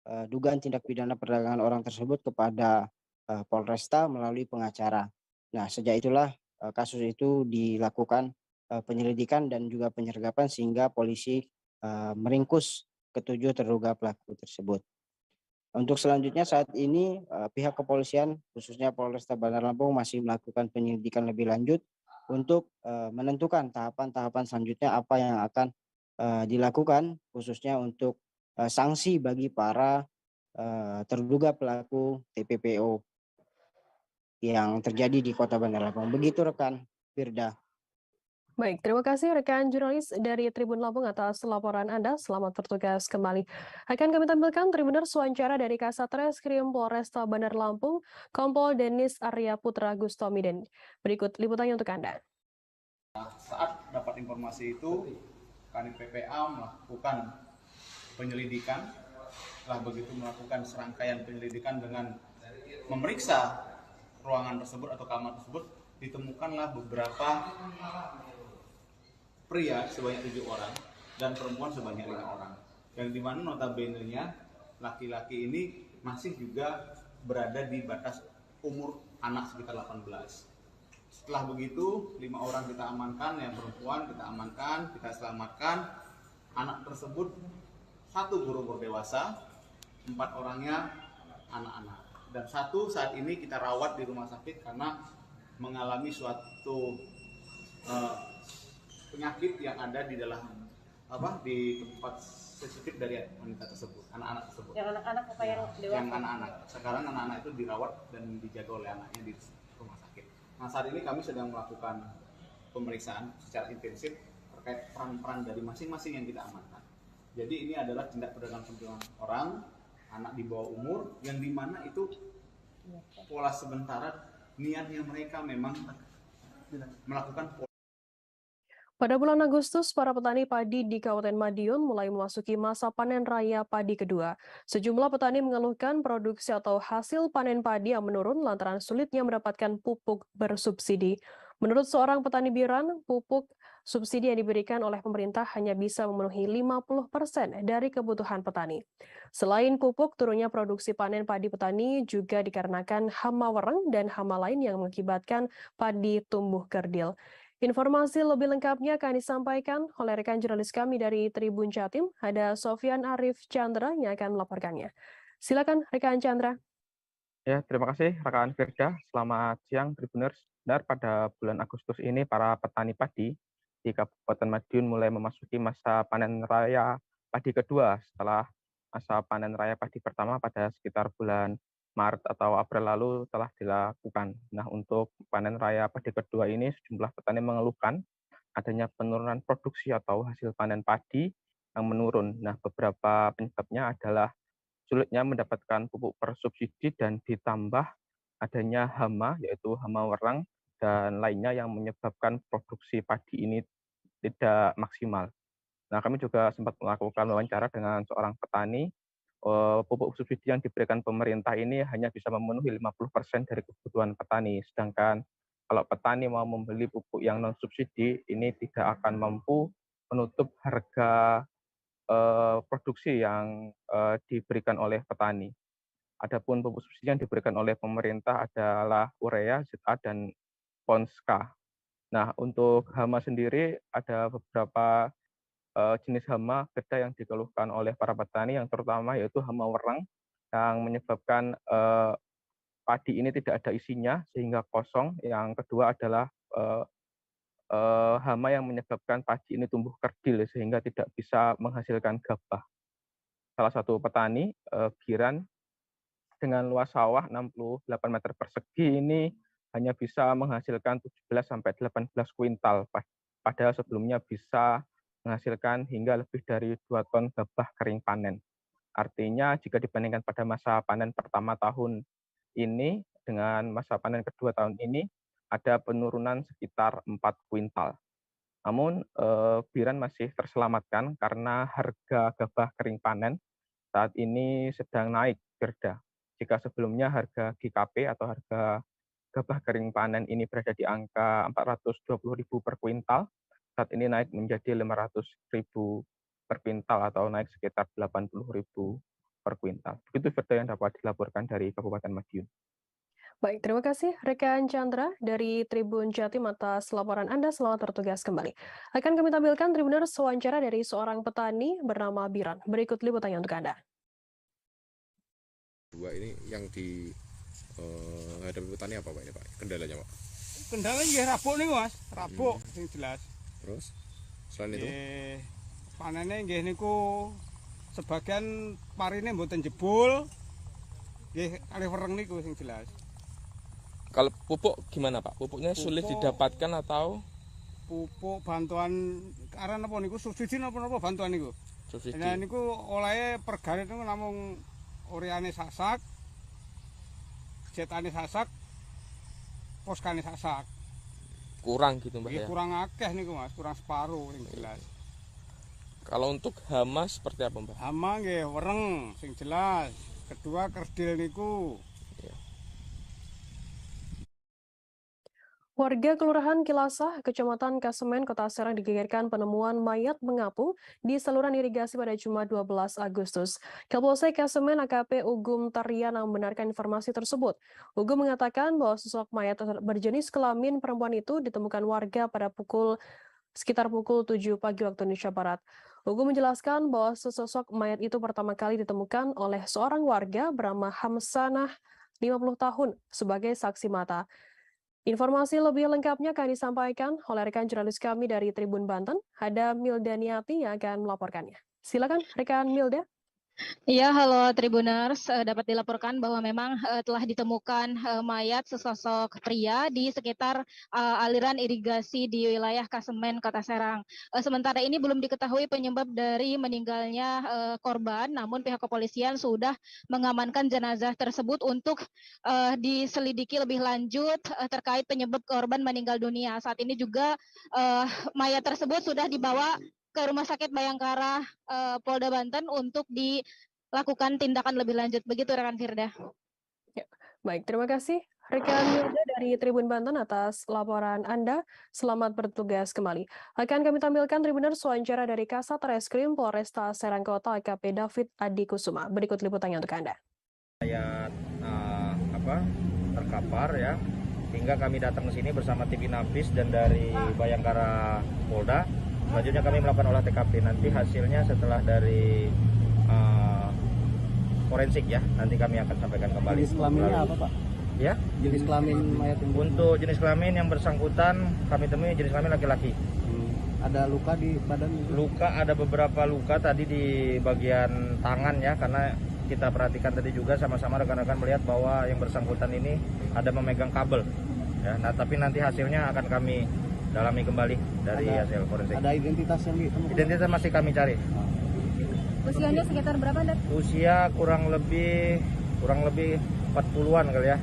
G: dugaan tindak pidana perdagangan orang tersebut kepada Polresta melalui pengacara. Nah, sejak itulah kasus itu dilakukan penyelidikan dan juga penyergapan sehingga polisi meringkus ketujuh terduga pelaku tersebut. Untuk selanjutnya saat ini pihak kepolisian khususnya Polresta Bandar Lampung masih melakukan penyelidikan lebih lanjut untuk menentukan tahapan-tahapan selanjutnya apa yang akan dilakukan khususnya untuk sanksi bagi para terduga pelaku TPPO yang terjadi di Kota Bandar Lampung. Begitu rekan Firda.
A: Baik, terima kasih rekan jurnalis dari Tribun Lampung atas laporan Anda. Selamat bertugas kembali. Akan kami tampilkan Tribuners wawancara dari Kasat Reskrim Polresta Bandar Lampung, Kompol Denis Arya Putra Gustomiden. Berikut liputannya untuk Anda.
D: Saat dapat informasi itu, Kanit PPA melakukan penyelidikan. Setelah begitu melakukan serangkaian penyelidikan dengan memeriksa ruangan tersebut atau kamar tersebut, ditemukanlah beberapa pria sebanyak 7 orang dan perempuan sebanyak 5 orang. Yang dimana notabene-nya laki-laki ini masih juga berada di batas umur anak sekitar 18. Setelah begitu 5 orang kita amankan, yang perempuan kita amankan, kita selamatkan. Anak tersebut 1 berumur dewasa, 4 orangnya anak-anak. Dan 1 saat ini kita rawat di rumah sakit karena mengalami suatu penyakit yang ada di dalam di tempat sensitif dari wanita tersebut, anak-anak tersebut.
H: Yang anak-anak apa yang dewasa? Yang
D: anak-anak. Sekarang anak-anak itu dirawat dan dijaga oleh anaknya di rumah sakit. Nah, saat ini kami sedang melakukan pemeriksaan secara intensif terkait peran-peran dari masing-masing yang kita amankan. Jadi ini adalah tindak perdagangan orang, anak di bawah umur, yang dimana itu pola sementara niatnya mereka memang melakukan.
A: Pada bulan Agustus, para petani padi di Kabupaten Madiun mulai memasuki masa panen raya padi kedua. Sejumlah petani mengeluhkan produksi atau hasil panen padi yang menurun lantaran sulitnya mendapatkan pupuk bersubsidi. Menurut seorang petani Biran, pupuk subsidi yang diberikan oleh pemerintah hanya bisa memenuhi 50% dari kebutuhan petani. Selain pupuk, turunnya produksi panen padi petani juga dikarenakan hama wereng dan hama lain yang mengakibatkan padi tumbuh kerdil. Informasi lebih lengkapnya akan disampaikan oleh rekan jurnalis kami dari Tribun Jatim, ada Sofyan Arif Chandra yang akan melaporkannya. Silakan rekan Chandra.
I: Ya, terima kasih rekan Firda. Selamat siang Tribuners. Benar, pada bulan Agustus ini para petani padi di Kabupaten Madiun mulai memasuki masa panen raya padi kedua setelah masa panen raya padi pertama pada sekitar bulan Maret atau April lalu telah dilakukan. Nah, untuk panen raya padi kedua ini sejumlah petani mengeluhkan adanya penurunan produksi atau hasil panen padi yang menurun. Nah, beberapa penyebabnya adalah sulitnya mendapatkan pupuk bersubsidi dan ditambah adanya hama, yaitu hama wereng dan lainnya yang menyebabkan produksi padi ini tidak maksimal. Nah, kami juga sempat melakukan wawancara dengan seorang petani. Pupuk subsidi yang diberikan pemerintah ini hanya bisa memenuhi 50% dari kebutuhan petani. Sedangkan kalau petani mau membeli pupuk yang non-subsidi, ini tidak akan mampu menutup harga produksi yang diberikan oleh petani. Adapun pupuk subsidi yang diberikan oleh pemerintah adalah urea, ZA, dan Ponska. Nah, untuk hama sendiri ada beberapa jenis hama beda yang dikeluhkan oleh para petani, yang terutama yaitu hama wereng yang menyebabkan padi ini tidak ada isinya sehingga kosong. Yang kedua adalah hama yang menyebabkan padi ini tumbuh kerdil sehingga tidak bisa menghasilkan gabah. Salah satu petani, Biran, dengan luas sawah 68 meter persegi ini hanya bisa menghasilkan 17 sampai 18 kuintal, padahal sebelumnya bisa menghasilkan hingga lebih dari 2 ton gabah kering panen. Artinya jika dibandingkan pada masa panen pertama tahun ini dengan masa panen kedua tahun ini ada penurunan sekitar 4 kuintal. Namun Biran masih terselamatkan karena harga gabah kering panen saat ini sedang naik, Firda. Jika sebelumnya harga GKP atau harga gabah kering panen ini berada di angka 420.000 per kuintal, saat ini naik menjadi 500.000 per kuintal atau naik sekitar 80.000 per kuintal. Begitu Firda yang dapat dilaporkan dari Kabupaten Madiun.
A: Baik, terima kasih rekan Chandra dari Tribun Jatim atas laporan Anda. Selamat bertugas kembali. Akan kami tampilkan Tribuners wawancara dari seorang petani bernama Biran. Berikut liputannya untuk Anda.
H: Dua ini yang di hadapi petani apa Pak ini Pak? Kendalanya Pak?
L: Kendalanya ya rabuk nih Mas, rabuk yang jelas.
H: Terus selain itu?
L: Panennya nggih niku sebagian parine mboten jebul. Nggih kalih wereng niku sing jelas.
H: Kalau pupuk gimana Pak? Pupuknya sulit didapatkan atau?
L: Pupuk bantuan karena apa niku subsidi napa bantuan niku?
H: Subsidi.
L: Nah niku oleh per garit niku namung ureane sasak, jetane sasak, poskane sasak.
H: Kurang gitu Mbak ya?
L: Kurang akeh niku Mas, kurang separuh yang jelas.
H: Kalau untuk hama seperti apa Mbak?
L: Hama nggih wereng sing jelas. Kedua kerdil niku.
A: Warga Kelurahan Kilasah, Kecamatan Kasemen, Kota Serang digegerkan penemuan mayat mengapung di saluran irigasi pada Jumat 12 Agustus. Kapolsek Kasemen AKP Ugum Tariana membenarkan informasi tersebut. Ugum mengatakan bahwa sosok mayat berjenis kelamin perempuan itu ditemukan warga pada sekitar pukul 7 pagi waktu Indonesia Barat. Ugum menjelaskan bahwa sesosok mayat itu pertama kali ditemukan oleh seorang warga bernama Hamsanah, 50 tahun, sebagai saksi mata. Informasi lebih lengkapnya akan disampaikan oleh rekan jurnalis kami dari Tribun Banten, ada Milda Niati yang akan melaporkannya. Silakan rekan Milda.
N: Iya, halo Tribuners. Dapat dilaporkan bahwa memang telah ditemukan mayat sesosok pria di sekitar aliran irigasi di wilayah Kasemen, Kota Serang. Sementara ini belum diketahui penyebab dari meninggalnya korban, namun pihak kepolisian sudah mengamankan jenazah tersebut untuk diselidiki lebih lanjut terkait penyebab korban meninggal dunia. Saat ini juga mayat tersebut sudah dibawa ke Rumah Sakit Bayangkara Polda Banten untuk dilakukan tindakan lebih lanjut. Begitu rekan Firda.
A: Ya, baik, terima kasih rekan Milda dari Tribun Banten atas laporan Anda. Selamat bertugas kembali. Akan kami tampilkan Tribuners wawancara dari Kasat Reskrim Polresta Serang Kota AKP David Adi Kusuma. Berikut liputannya untuk Anda.
X: Mayat terkapar ya, hingga kami datang ke sini bersama tim Inafis dan dari Bayangkara Polda. Selanjutnya kami melakukan olah TKP. Nanti hasilnya setelah dari forensik ya, nanti kami akan sampaikan kembali.
T: Jenis kelaminnya apa Pak?
X: Ya?
T: Jenis kelamin mayat yang
X: untuk jenis kelamin yang bersangkutan kami temui jenis kelamin laki-laki.
T: Ada luka di badan?
X: Luka, ada beberapa luka tadi di bagian tangan ya, karena kita perhatikan tadi juga sama-sama rekan-rekan melihat bahwa yang bersangkutan ini ada memegang kabel. Ya, nah tapi nanti hasilnya akan kami dalami kembali dari hasil forensik.
T: Ada identitas yang ditemukan?
X: Identitas masih kami cari.
N: Usianya sekitar berapa, Dok?
X: Usia kurang lebih 40-an kali ya.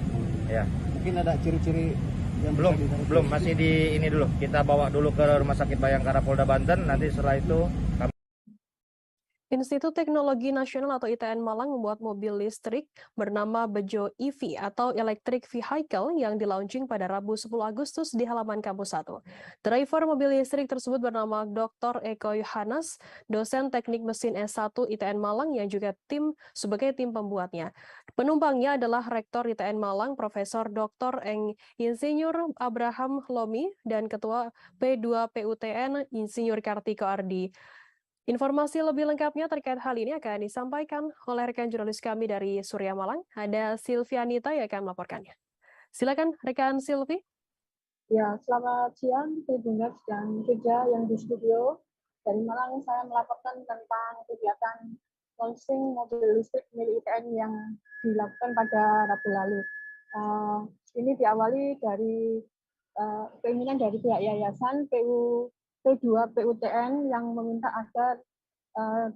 X: Ya.
T: Mungkin ada ciri-ciri yang
X: belum masih di ini dulu. Kita bawa dulu ke Rumah Sakit Bayangkara Polda Banten, nanti setelah itu kami
A: Institut Teknologi Nasional atau ITN Malang membuat mobil listrik bernama Bejo EV atau Electric Vehicle yang dilaunching pada Rabu 10 Agustus di halaman kampus 1. Driver mobil listrik tersebut bernama Dr. Eko Yohanes, dosen teknik mesin S1 ITN Malang yang juga sebagai tim pembuatnya. Penumpangnya adalah Rektor ITN Malang, Profesor Dr. Insinyur Abraham Lomi, dan Ketua P2 PUTN Insinyur Kartiko Ardi. Informasi lebih lengkapnya terkait hal ini akan disampaikan oleh rekan jurnalis kami dari Surya Malang, ada Silvianita yang akan melaporkannya. Silakan rekan Silvi.
J: Ya, selamat siang Tribuners dan kerja yang di studio. Dari Malang saya melaporkan tentang kegiatan launching mobil listrik milik ITN yang dilakukan pada Rabu lalu. Ini diawali dari keinginan dari pihak yayasan P2 PUTN yang meminta agar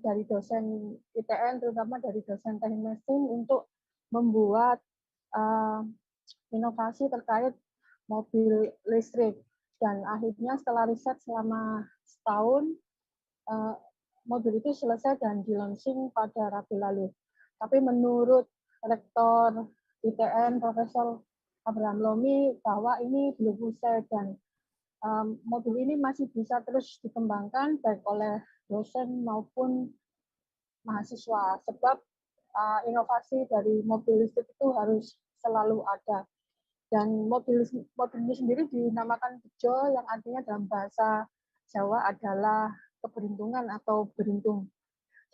J: dari dosen ITN, terutama dari dosen teknik mesin, untuk membuat inovasi terkait mobil listrik. Dan akhirnya setelah riset selama setahun, mobil itu selesai dan di-launching pada Rabu lalu. Tapi menurut Rektor ITN, Profesor Abraham Lomi, bahwa ini belum usai dan mobil ini masih bisa terus dikembangkan baik oleh dosen maupun mahasiswa. Sebab inovasi dari mobil listrik itu harus selalu ada. Dan mobil ini sendiri dinamakan bejo, yang artinya dalam bahasa Jawa adalah keberuntungan atau beruntung.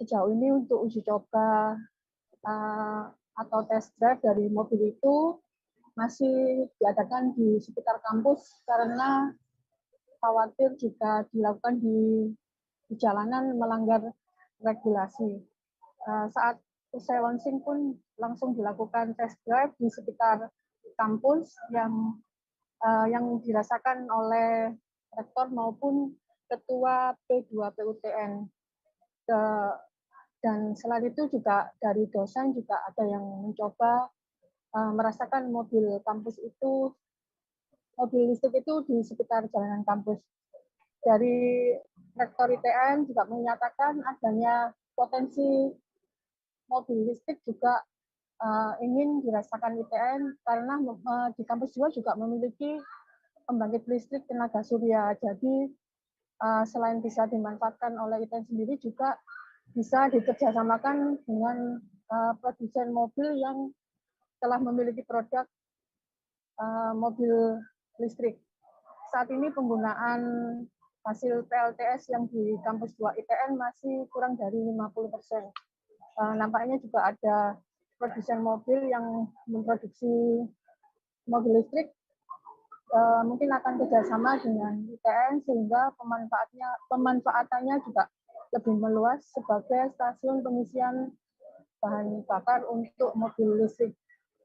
J: Sejauh ini untuk uji coba atau test drive dari mobil itu masih diadakan di sekitar kampus karena khawatir jika dilakukan di jalanan melanggar regulasi. Saat usai launching pun langsung dilakukan test drive di sekitar kampus yang dirasakan oleh rektor maupun ketua P2 PUTN. Dan selain itu juga dari dosen juga ada yang mencoba merasakan mobil kampus itu, mobil listrik itu di sekitar jalanan kampus. Dari rektor ITN juga menyatakan adanya potensi mobil listrik juga ingin dirasakan ITN karena di kampus juga memiliki pembangkit listrik tenaga surya. Jadi selain bisa dimanfaatkan oleh ITN sendiri juga bisa dikerjasamakan dengan produsen mobil yang telah memiliki produk mobil listrik. Saat ini penggunaan hasil PLTS yang di kampus 2 ITN masih kurang dari 50%. Nampaknya juga ada produsen mobil yang memproduksi mobil listrik, mungkin akan kerjasama dengan ITN sehingga pemanfaatannya juga lebih meluas sebagai stasiun pengisian bahan bakar untuk mobil listrik.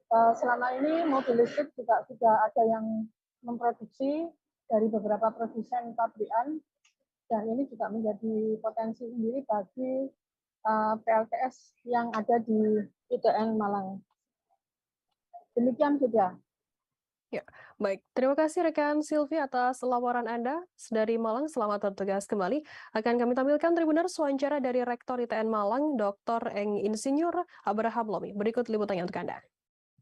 J: Selama ini mobil listrik juga sudah ada yang memproduksi dari beberapa produsen pabrikan, dan ini juga menjadi potensi sendiri bagi PLTS yang ada di ITN Malang. Demikian saja.
A: Ya, baik. Terima kasih rekan Silvi atas laporan Anda dari Malang. Selamat bertugas kembali. Akan kami tampilkan Tribuners wawancara dari Rektor ITN Malang, Dr. Eng Insinyur Abraham Lomi. Berikut liputannya untuk Anda.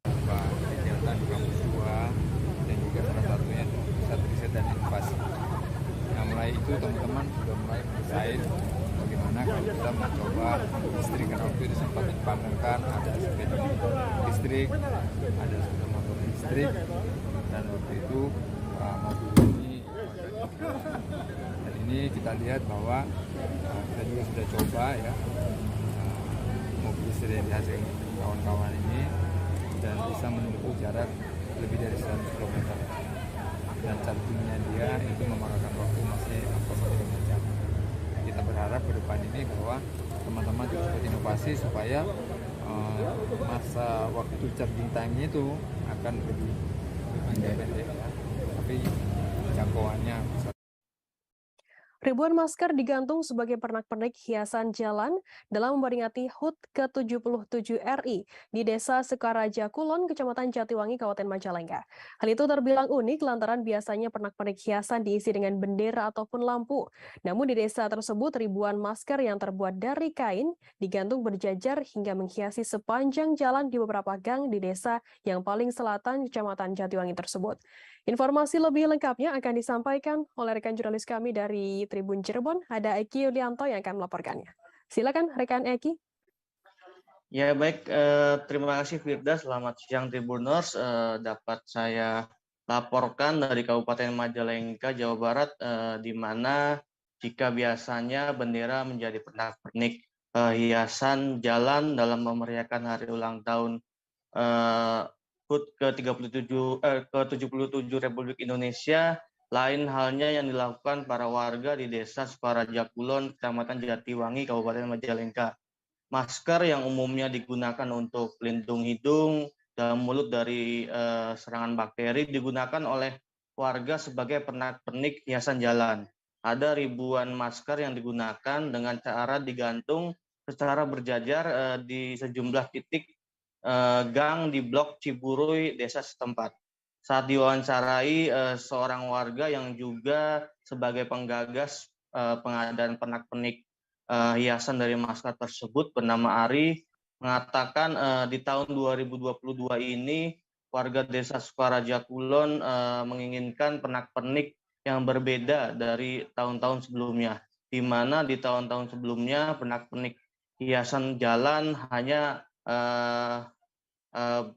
K: Kegiatan kampus 2 dan juga salah satunya pusat riset dan inovasi. Nah, mulai itu teman-teman sudah mulai mendesain bagaimana kalau kita mencoba listrik, karena waktu itu sempat dipamerkan ada sepeda listrik, ada sepeda motor listrik, dan waktu itu mobil ini dan ini kita lihat bahwa kita juga sudah coba ya mobil listrik yang dihasilkan kawan-kawan ini dan bisa menempuh jarak lebih dari 100 km, dan chargingnya dia itu memakan waktu masih 4-5 jam. Kita berharap ke depan ini bahwa teman-teman juga inovasi supaya masa waktu charging time itu akan lebih pendek ya, tapi jangkauannya bisa.
A: Ribuan masker digantung sebagai pernak-pernik hiasan jalan dalam memperingati HUT ke-77 RI di Desa Sekaraja Kulon, Kecamatan Jatiwangi, Kabupaten Majalengka. Hal itu terbilang unik lantaran biasanya pernak-pernik hiasan diisi dengan bendera ataupun lampu. Namun di desa tersebut ribuan masker yang terbuat dari kain digantung berjajar hingga menghiasi sepanjang jalan di beberapa gang di desa yang paling selatan Kecamatan Jatiwangi tersebut. Informasi lebih lengkapnya akan disampaikan oleh rekan jurnalis kami dari Tribun Cirebon, ada Eki Yulianto yang akan melaporkannya. Silakan rekan Eki.
M: Ya baik, terima kasih Firda. Selamat siang Tribuners. Dapat saya laporkan dari Kabupaten Majalengka, Jawa Barat, di mana Jika biasanya bendera menjadi pernak-pernik hiasan jalan dalam memeriahkan hari ulang tahun HUT ke-77 Republik Indonesia, lain halnya yang dilakukan para warga di Desa Sukaraja Kulon, Kecamatan Jatiwangi, Kabupaten Majalengka. Masker yang umumnya digunakan untuk pelindung hidung dan mulut dari serangan bakteri digunakan oleh warga sebagai pernak-pernik hiasan jalan. Ada ribuan masker yang digunakan dengan cara digantung secara berjajar di sejumlah titik gang di Blok Ciburuy, desa setempat. Saat diwawancarai seorang warga yang juga sebagai penggagas pengadaan pernak-pernik hiasan dari masker tersebut bernama Ari, mengatakan di tahun 2022 ini warga Desa Sukaraja Kulon menginginkan pernak-pernik yang berbeda dari tahun-tahun sebelumnya, di mana di tahun-tahun sebelumnya pernak-pernik hiasan jalan hanya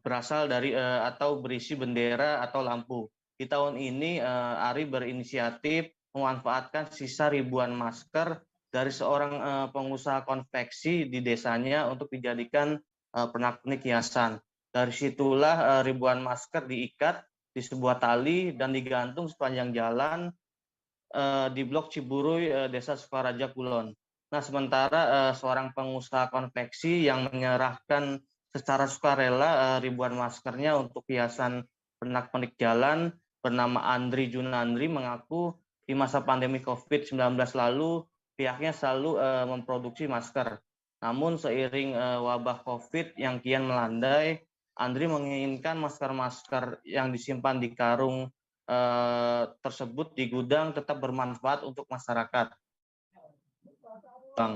M: berasal dari atau berisi bendera atau lampu. Di tahun ini Ari berinisiatif memanfaatkan sisa ribuan masker dari seorang pengusaha konveksi di desanya untuk dijadikan pernak-pernik hiasan. Dari situlah ribuan masker diikat di sebuah tali dan digantung sepanjang jalan di Blok Ciburuy, Desa Sukaraja Kulon. Nah, sementara seorang pengusaha konveksi yang menyerahkan secara sukarela ribuan maskernya untuk hiasan pernak-pernik jalan bernama Andri Junandri mengaku di masa pandemi COVID-19 lalu pihaknya selalu memproduksi masker. Namun seiring wabah COVID yang kian melandai, Andri menginginkan masker-masker yang disimpan di karung tersebut di gudang tetap bermanfaat untuk masyarakat.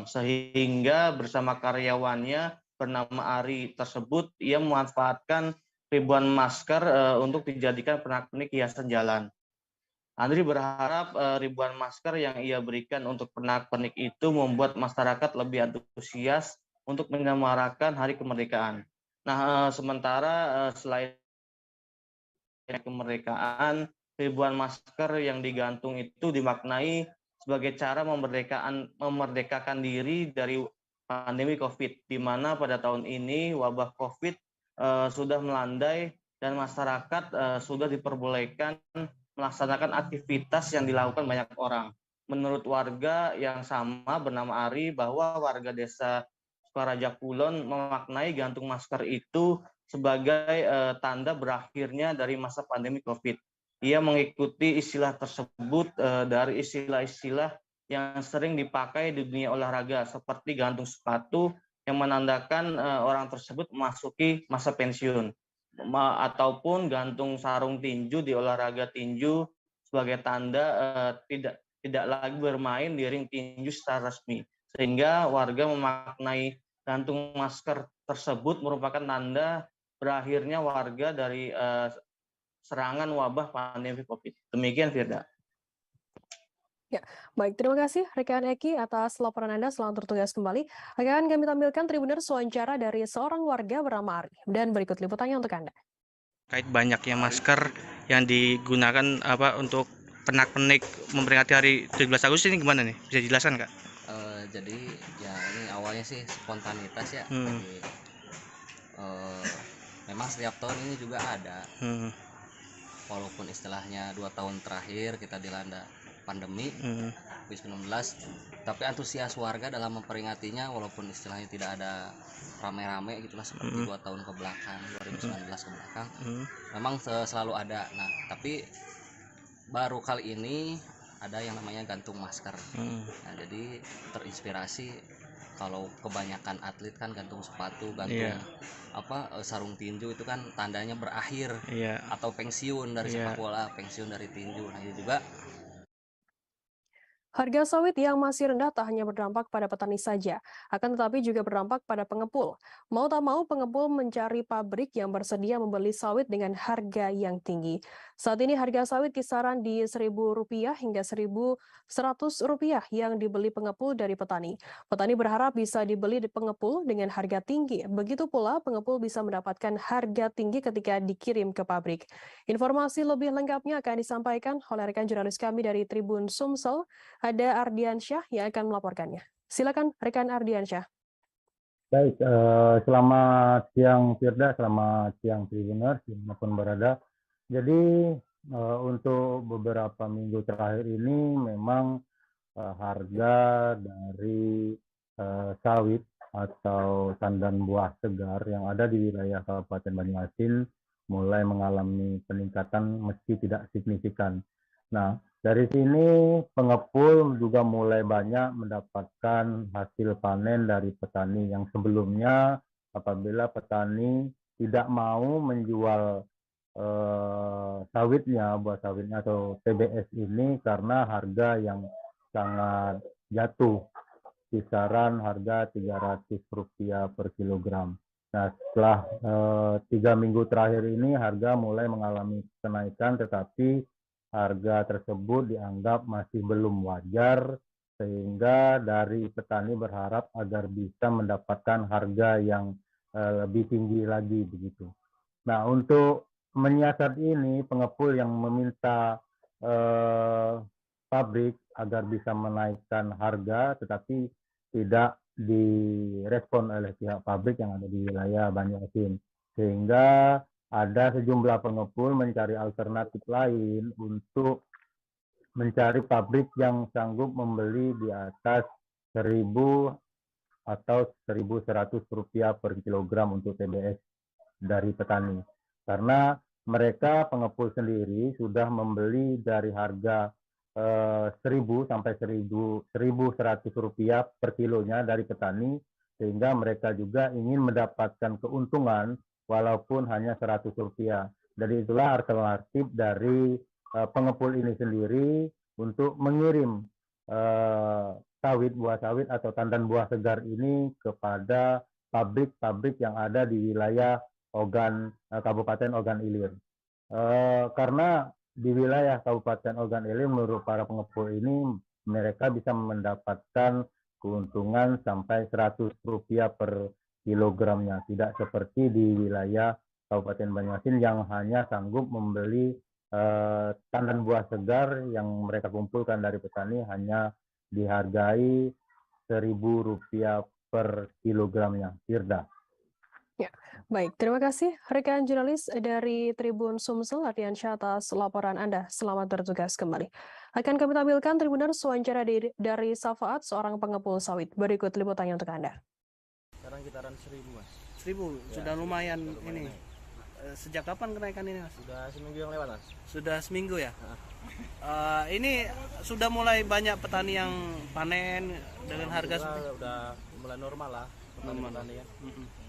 M: Sehingga bersama karyawannya bernama Ari tersebut, ia memanfaatkan ribuan masker untuk dijadikan pernak-pernik hiasan jalan. Andri berharap ribuan masker yang ia berikan untuk pernak-pernik itu membuat masyarakat lebih antusias untuk menyemarakan Hari Kemerdekaan. Nah, sementara selain kemerdekaan, ribuan masker yang digantung itu dimaknai sebagai cara memerdekakan diri dari pandemi COVID, di mana pada tahun ini wabah COVID sudah melandai dan masyarakat sudah diperbolehkan melaksanakan aktivitas yang dilakukan banyak orang. Menurut warga yang sama bernama Ari, bahwa warga Desa Sukaraja Kulon memaknai gantung masker itu sebagai tanda berakhirnya dari masa pandemi COVID. Ia mengikuti istilah tersebut dari istilah-istilah yang sering dipakai di dunia olahraga seperti gantung sepatu yang menandakan orang tersebut memasuki masa pensiun, ataupun gantung sarung tinju di olahraga tinju sebagai tanda tidak lagi bermain di ring tinju secara resmi. Sehingga warga memaknai gantung masker tersebut merupakan tanda berakhirnya warga dari serangan wabah pandemi COVID. Demikian, Firda.
A: Ya, baik, terima kasih rekan Eki atas laporan Anda. Selamat bertugas kembali. Akan kami tampilkan Tribuners wawancara dari seorang warga bernama Ari. Dan berikut liputannya untuk Anda.
O: Terkait banyaknya masker yang digunakan untuk pernak-pernik memperingati hari 17 Agustus ini gimana nih? Bisa dijelaskan, Kak?
P: Jadi ya ini awalnya sih spontanitas ya. Jadi, memang setiap tahun ini juga ada. Walaupun istilahnya 2 tahun terakhir kita dilanda pandemi COVID-19, tapi antusias warga dalam memperingatinya walaupun istilahnya tidak ada rame-rame gitulah seperti 2 tahun ke belakang, 2019 ke belakang, memang selalu ada. Nah, tapi baru kali ini ada yang namanya gantung masker. Nah, jadi terinspirasi kalau kebanyakan atlet kan gantung sepatu, gantung sarung tinju itu kan tandanya berakhir atau pensiun dari sepak bola, pensiun dari tinju. Nah, ini juga
A: harga sawit yang masih rendah tak hanya berdampak pada petani saja, akan tetapi juga berdampak pada pengepul. Mau tak mau, pengepul mencari pabrik yang bersedia membeli sawit dengan harga yang tinggi. Saat ini harga sawit kisaran di Rp1.000 hingga Rp1.100 yang dibeli pengepul dari petani. Petani berharap bisa dibeli di pengepul dengan harga tinggi. Begitu pula pengepul bisa mendapatkan harga tinggi ketika dikirim ke pabrik. Informasi lebih lengkapnya akan disampaikan oleh rekan jurnalis kami dari Tribun Sumsel, ada Ardiansyah yang akan melaporkannya. Silakan rekan Ardiansyah.
Q: Baik, selamat siang Firda, selamat siang Tribuners dimanapun berada. Jadi untuk beberapa minggu terakhir ini memang harga dari sawit atau tandan buah segar yang ada di wilayah Kabupaten Banyuasin mulai mengalami peningkatan meski tidak signifikan. Nah, dari sini pengepul juga mulai banyak mendapatkan hasil panen dari petani yang sebelumnya apabila petani tidak mau menjual sawitnya, buah sawitnya atau TBS ini karena harga yang sangat jatuh, kisaran harga Rp300 per kilogram. Nah, setelah 3 minggu terakhir ini harga mulai mengalami kenaikan, tetapi harga tersebut dianggap masih belum wajar, sehingga dari petani berharap agar bisa mendapatkan harga yang lebih tinggi lagi begitu. Nah, untuk menyiasat ini, pengepul yang meminta pabrik agar bisa menaikkan harga, tetapi tidak direspon oleh pihak pabrik yang ada di wilayah Banyuasin, sehingga ada sejumlah pengepul mencari alternatif lain untuk mencari pabrik yang sanggup membeli di atas 1.000 atau Rp1.100 per kilogram untuk TBS dari petani. Karena mereka pengepul sendiri sudah membeli dari harga 1.000 sampai Rp1.100 per kilonya dari petani, sehingga mereka juga ingin mendapatkan keuntungan walaupun hanya Rp100. Jadi itulah alternatif dari pengepul ini sendiri untuk mengirim buah sawit atau tandan buah segar ini kepada pabrik-pabrik yang ada di wilayah Kabupaten Ogan Ilir. Karena di wilayah Kabupaten Ogan Ilir menurut para pengepul ini mereka bisa mendapatkan keuntungan sampai Rp100 per kilogramnya, tidak seperti di wilayah Kabupaten Banyuasin yang hanya sanggup membeli tandan buah segar yang mereka kumpulkan dari petani hanya dihargai Rp1.000 per kilogramnya. Firda.
A: Ya, baik. Terima kasih rekan jurnalis dari Tribun Sumsel, Ardiansyah, atas laporan Anda. Selamat bertugas kembali. Akan kami tampilkan Tribuners wawancara dari Safaat, seorang pengepul sawit. Berikut liputannya untuk Anda.
R: Sekarang kitaran 1.000, Mas.
S: 1.000, ya, sudah lumayan
R: sudah
S: ini. Sejak kapan kenaikan ini, Mas?
R: Sudah seminggu yang lewat, Mas.
S: Sudah seminggu ya? Ini sudah mulai banyak petani yang panen dengan harga
R: sudah mulai normal lah. Petani ya.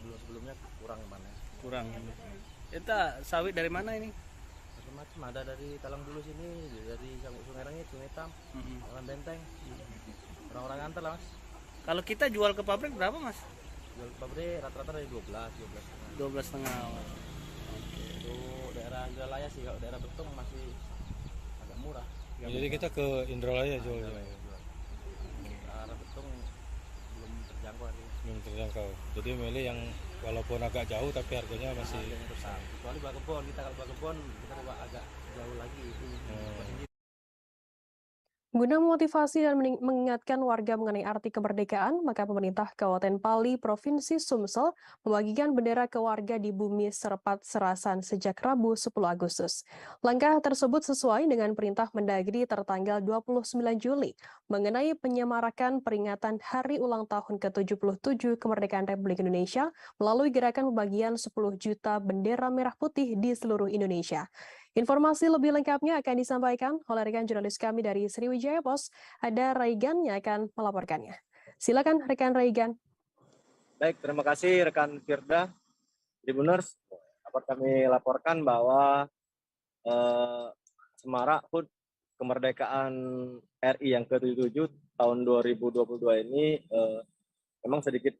R: Sebelumnya kurang yang panen.
S: Kurang. Itu sawit dari mana ini?
R: Macam-macam, ada dari Talang Bulu sini, dari Sungai Rengit, Sungai Hitam, Talang Benteng. Orang-orang antar lah, Mas.
S: Kalau kita jual ke pabrik berapa, Mas?
R: Jual ke pabrik rata-rata dari
S: 12,5.
R: Itu daerah Indralaya sih, kalau daerah Betung masih agak murah.
U: Jadi kita ke Indralaya jualnya.
R: Arah Betung belum terjangkau hari.
U: Belum terjangkau. Jadi milih yang walaupun agak jauh tapi harganya masih
R: besar. Kecuali Bakebon, kalau Bakebon kita bawa agak jauh lagi.
A: Guna memotivasi dan mengingatkan warga mengenai arti kemerdekaan, maka pemerintah Kabupaten Pali, Provinsi Sumsel membagikan bendera ke warga di Bumi Serpat Serasan sejak Rabu 10 Agustus. Langkah tersebut sesuai dengan perintah Mendagri tertanggal 29 Juli mengenai penyemarakan peringatan Hari Ulang Tahun ke-77 Kemerdekaan Republik Indonesia melalui gerakan pembagian 10 juta bendera merah putih di seluruh Indonesia. Informasi lebih lengkapnya akan disampaikan oleh rekan jurnalis kami dari Sriwijaya Pos, ada Raigan yang akan melaporkannya. Silakan rekan Raigan.
Y: Baik, terima kasih rekan Firda. Tribuners, dapat kami laporkan bahwa Semarak HUT Kemerdekaan RI yang ke-77 tahun 2022 ini memang sedikit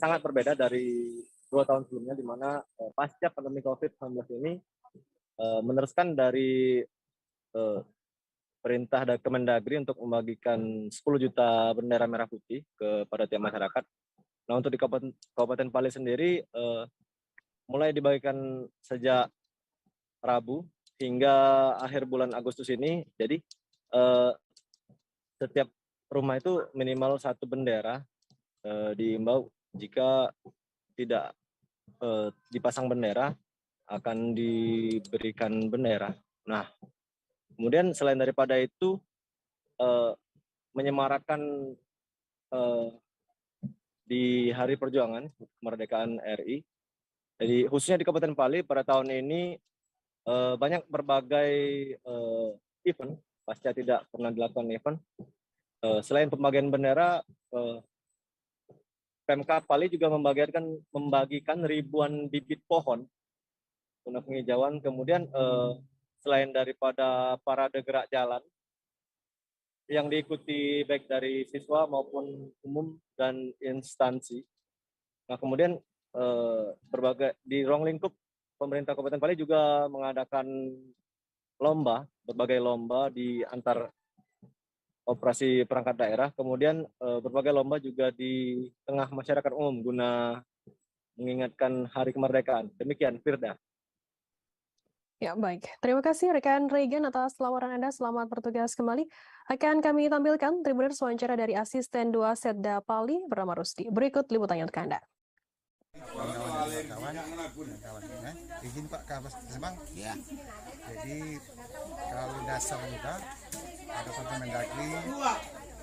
Y: sangat berbeda dari 2 tahun sebelumnya, di mana pasca pandemi COVID-19 ini meneruskan dari perintah dari Kemendagri untuk membagikan 10 juta bendera merah putih kepada tiap masyarakat. Nah, untuk di Kabupaten Pali sendiri mulai dibagikan sejak Rabu hingga akhir bulan Agustus ini. Jadi setiap rumah itu minimal 1 bendera. Diimbau jika tidak dipasang bendera akan diberikan bendera. Nah, kemudian selain daripada itu menyemarakan di Hari Perjuangan Kemerdekaan RI. Jadi khususnya di Kabupaten Pali pada tahun ini banyak berbagai event, pasca tidak pernah dilakukan event. Selain pembagian bendera, Pemkab Pali juga membagikan ribuan bibit pohon untuk penghijauan. Kemudian selain daripada parade gerak jalan yang diikuti baik dari siswa maupun umum dan instansi. Nah, kemudian di ruang lingkup pemerintah Kabupaten Pali juga mengadakan berbagai lomba di antar operasi perangkat daerah, kemudian berbagai lomba juga di tengah masyarakat umum guna mengingatkan Hari Kemerdekaan. Demikian, Firda.
A: Ya, baik. Terima kasih rekan Regan atas laporan Anda. Selamat bertugas kembali. Akan kami tampilkan Tribuners wawancara dari Asisten 2 Setda Pali bernama Rusdi. Berikut liputannya untuk Anda.
B: Izin Pak Kabas Semang. Ya. Jadi kalau dasar juga ada Permendagri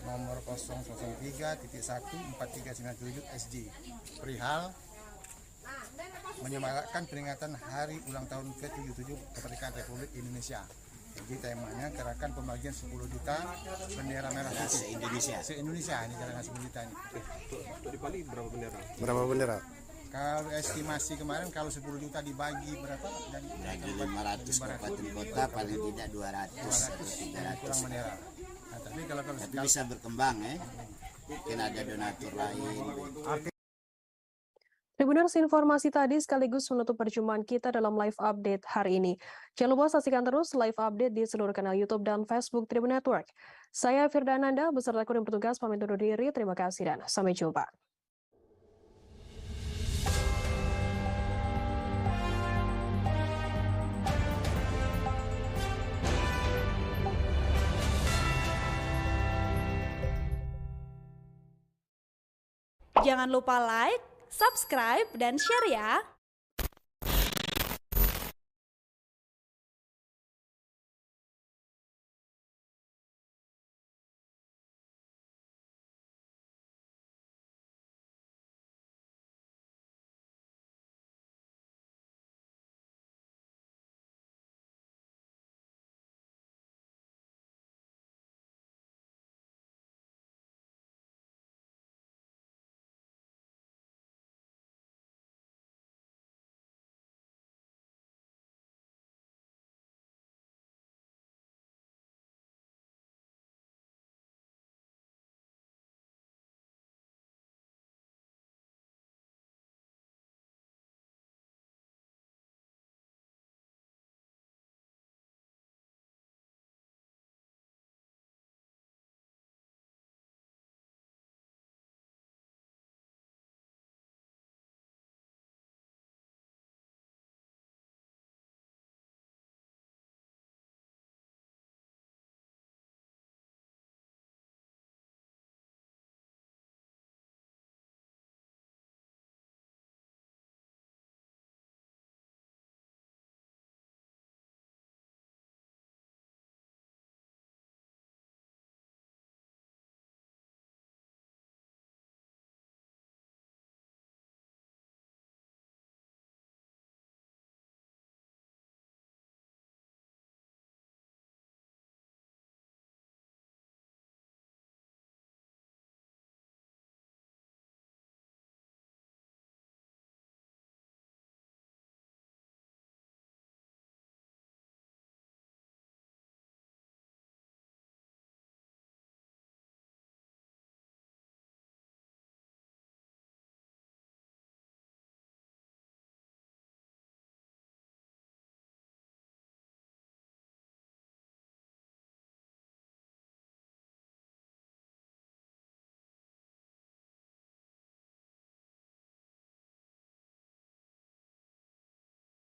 B: nomor 003.14397 SJ perihal menyemarakkan peringatan Hari Ulang Tahun ke-77 Kemerdekaan Republik Indonesia. Jadi temanya gerakan pembagian 10 juta bendera merah putih se-Indonesia. Se-Indonesia ini gerakan 10 juta ini.
C: Untuk di Pali berapa bendera?
B: Berapa bendera? Kalau estimasi kemarin kalau 10 juta dibagi berapa? Jadi
E: 500 kabupaten kota paling tidak 200 atau 300
B: kurang bendera. Nah, tapi
E: bisa berkembang ya. Mungkin ada donatur lain.
A: Tribuners, informasi tadi sekaligus menutup perjumpaan kita dalam live update hari ini. Jangan lupa saksikan terus live update di seluruh kanal YouTube dan Facebook Tribun Network. Saya Firda Ananda beserta kru yang bertugas pamit undur diri. Terima kasih dan sampai jumpa.
V: Jangan lupa like, subscribe, dan share ya!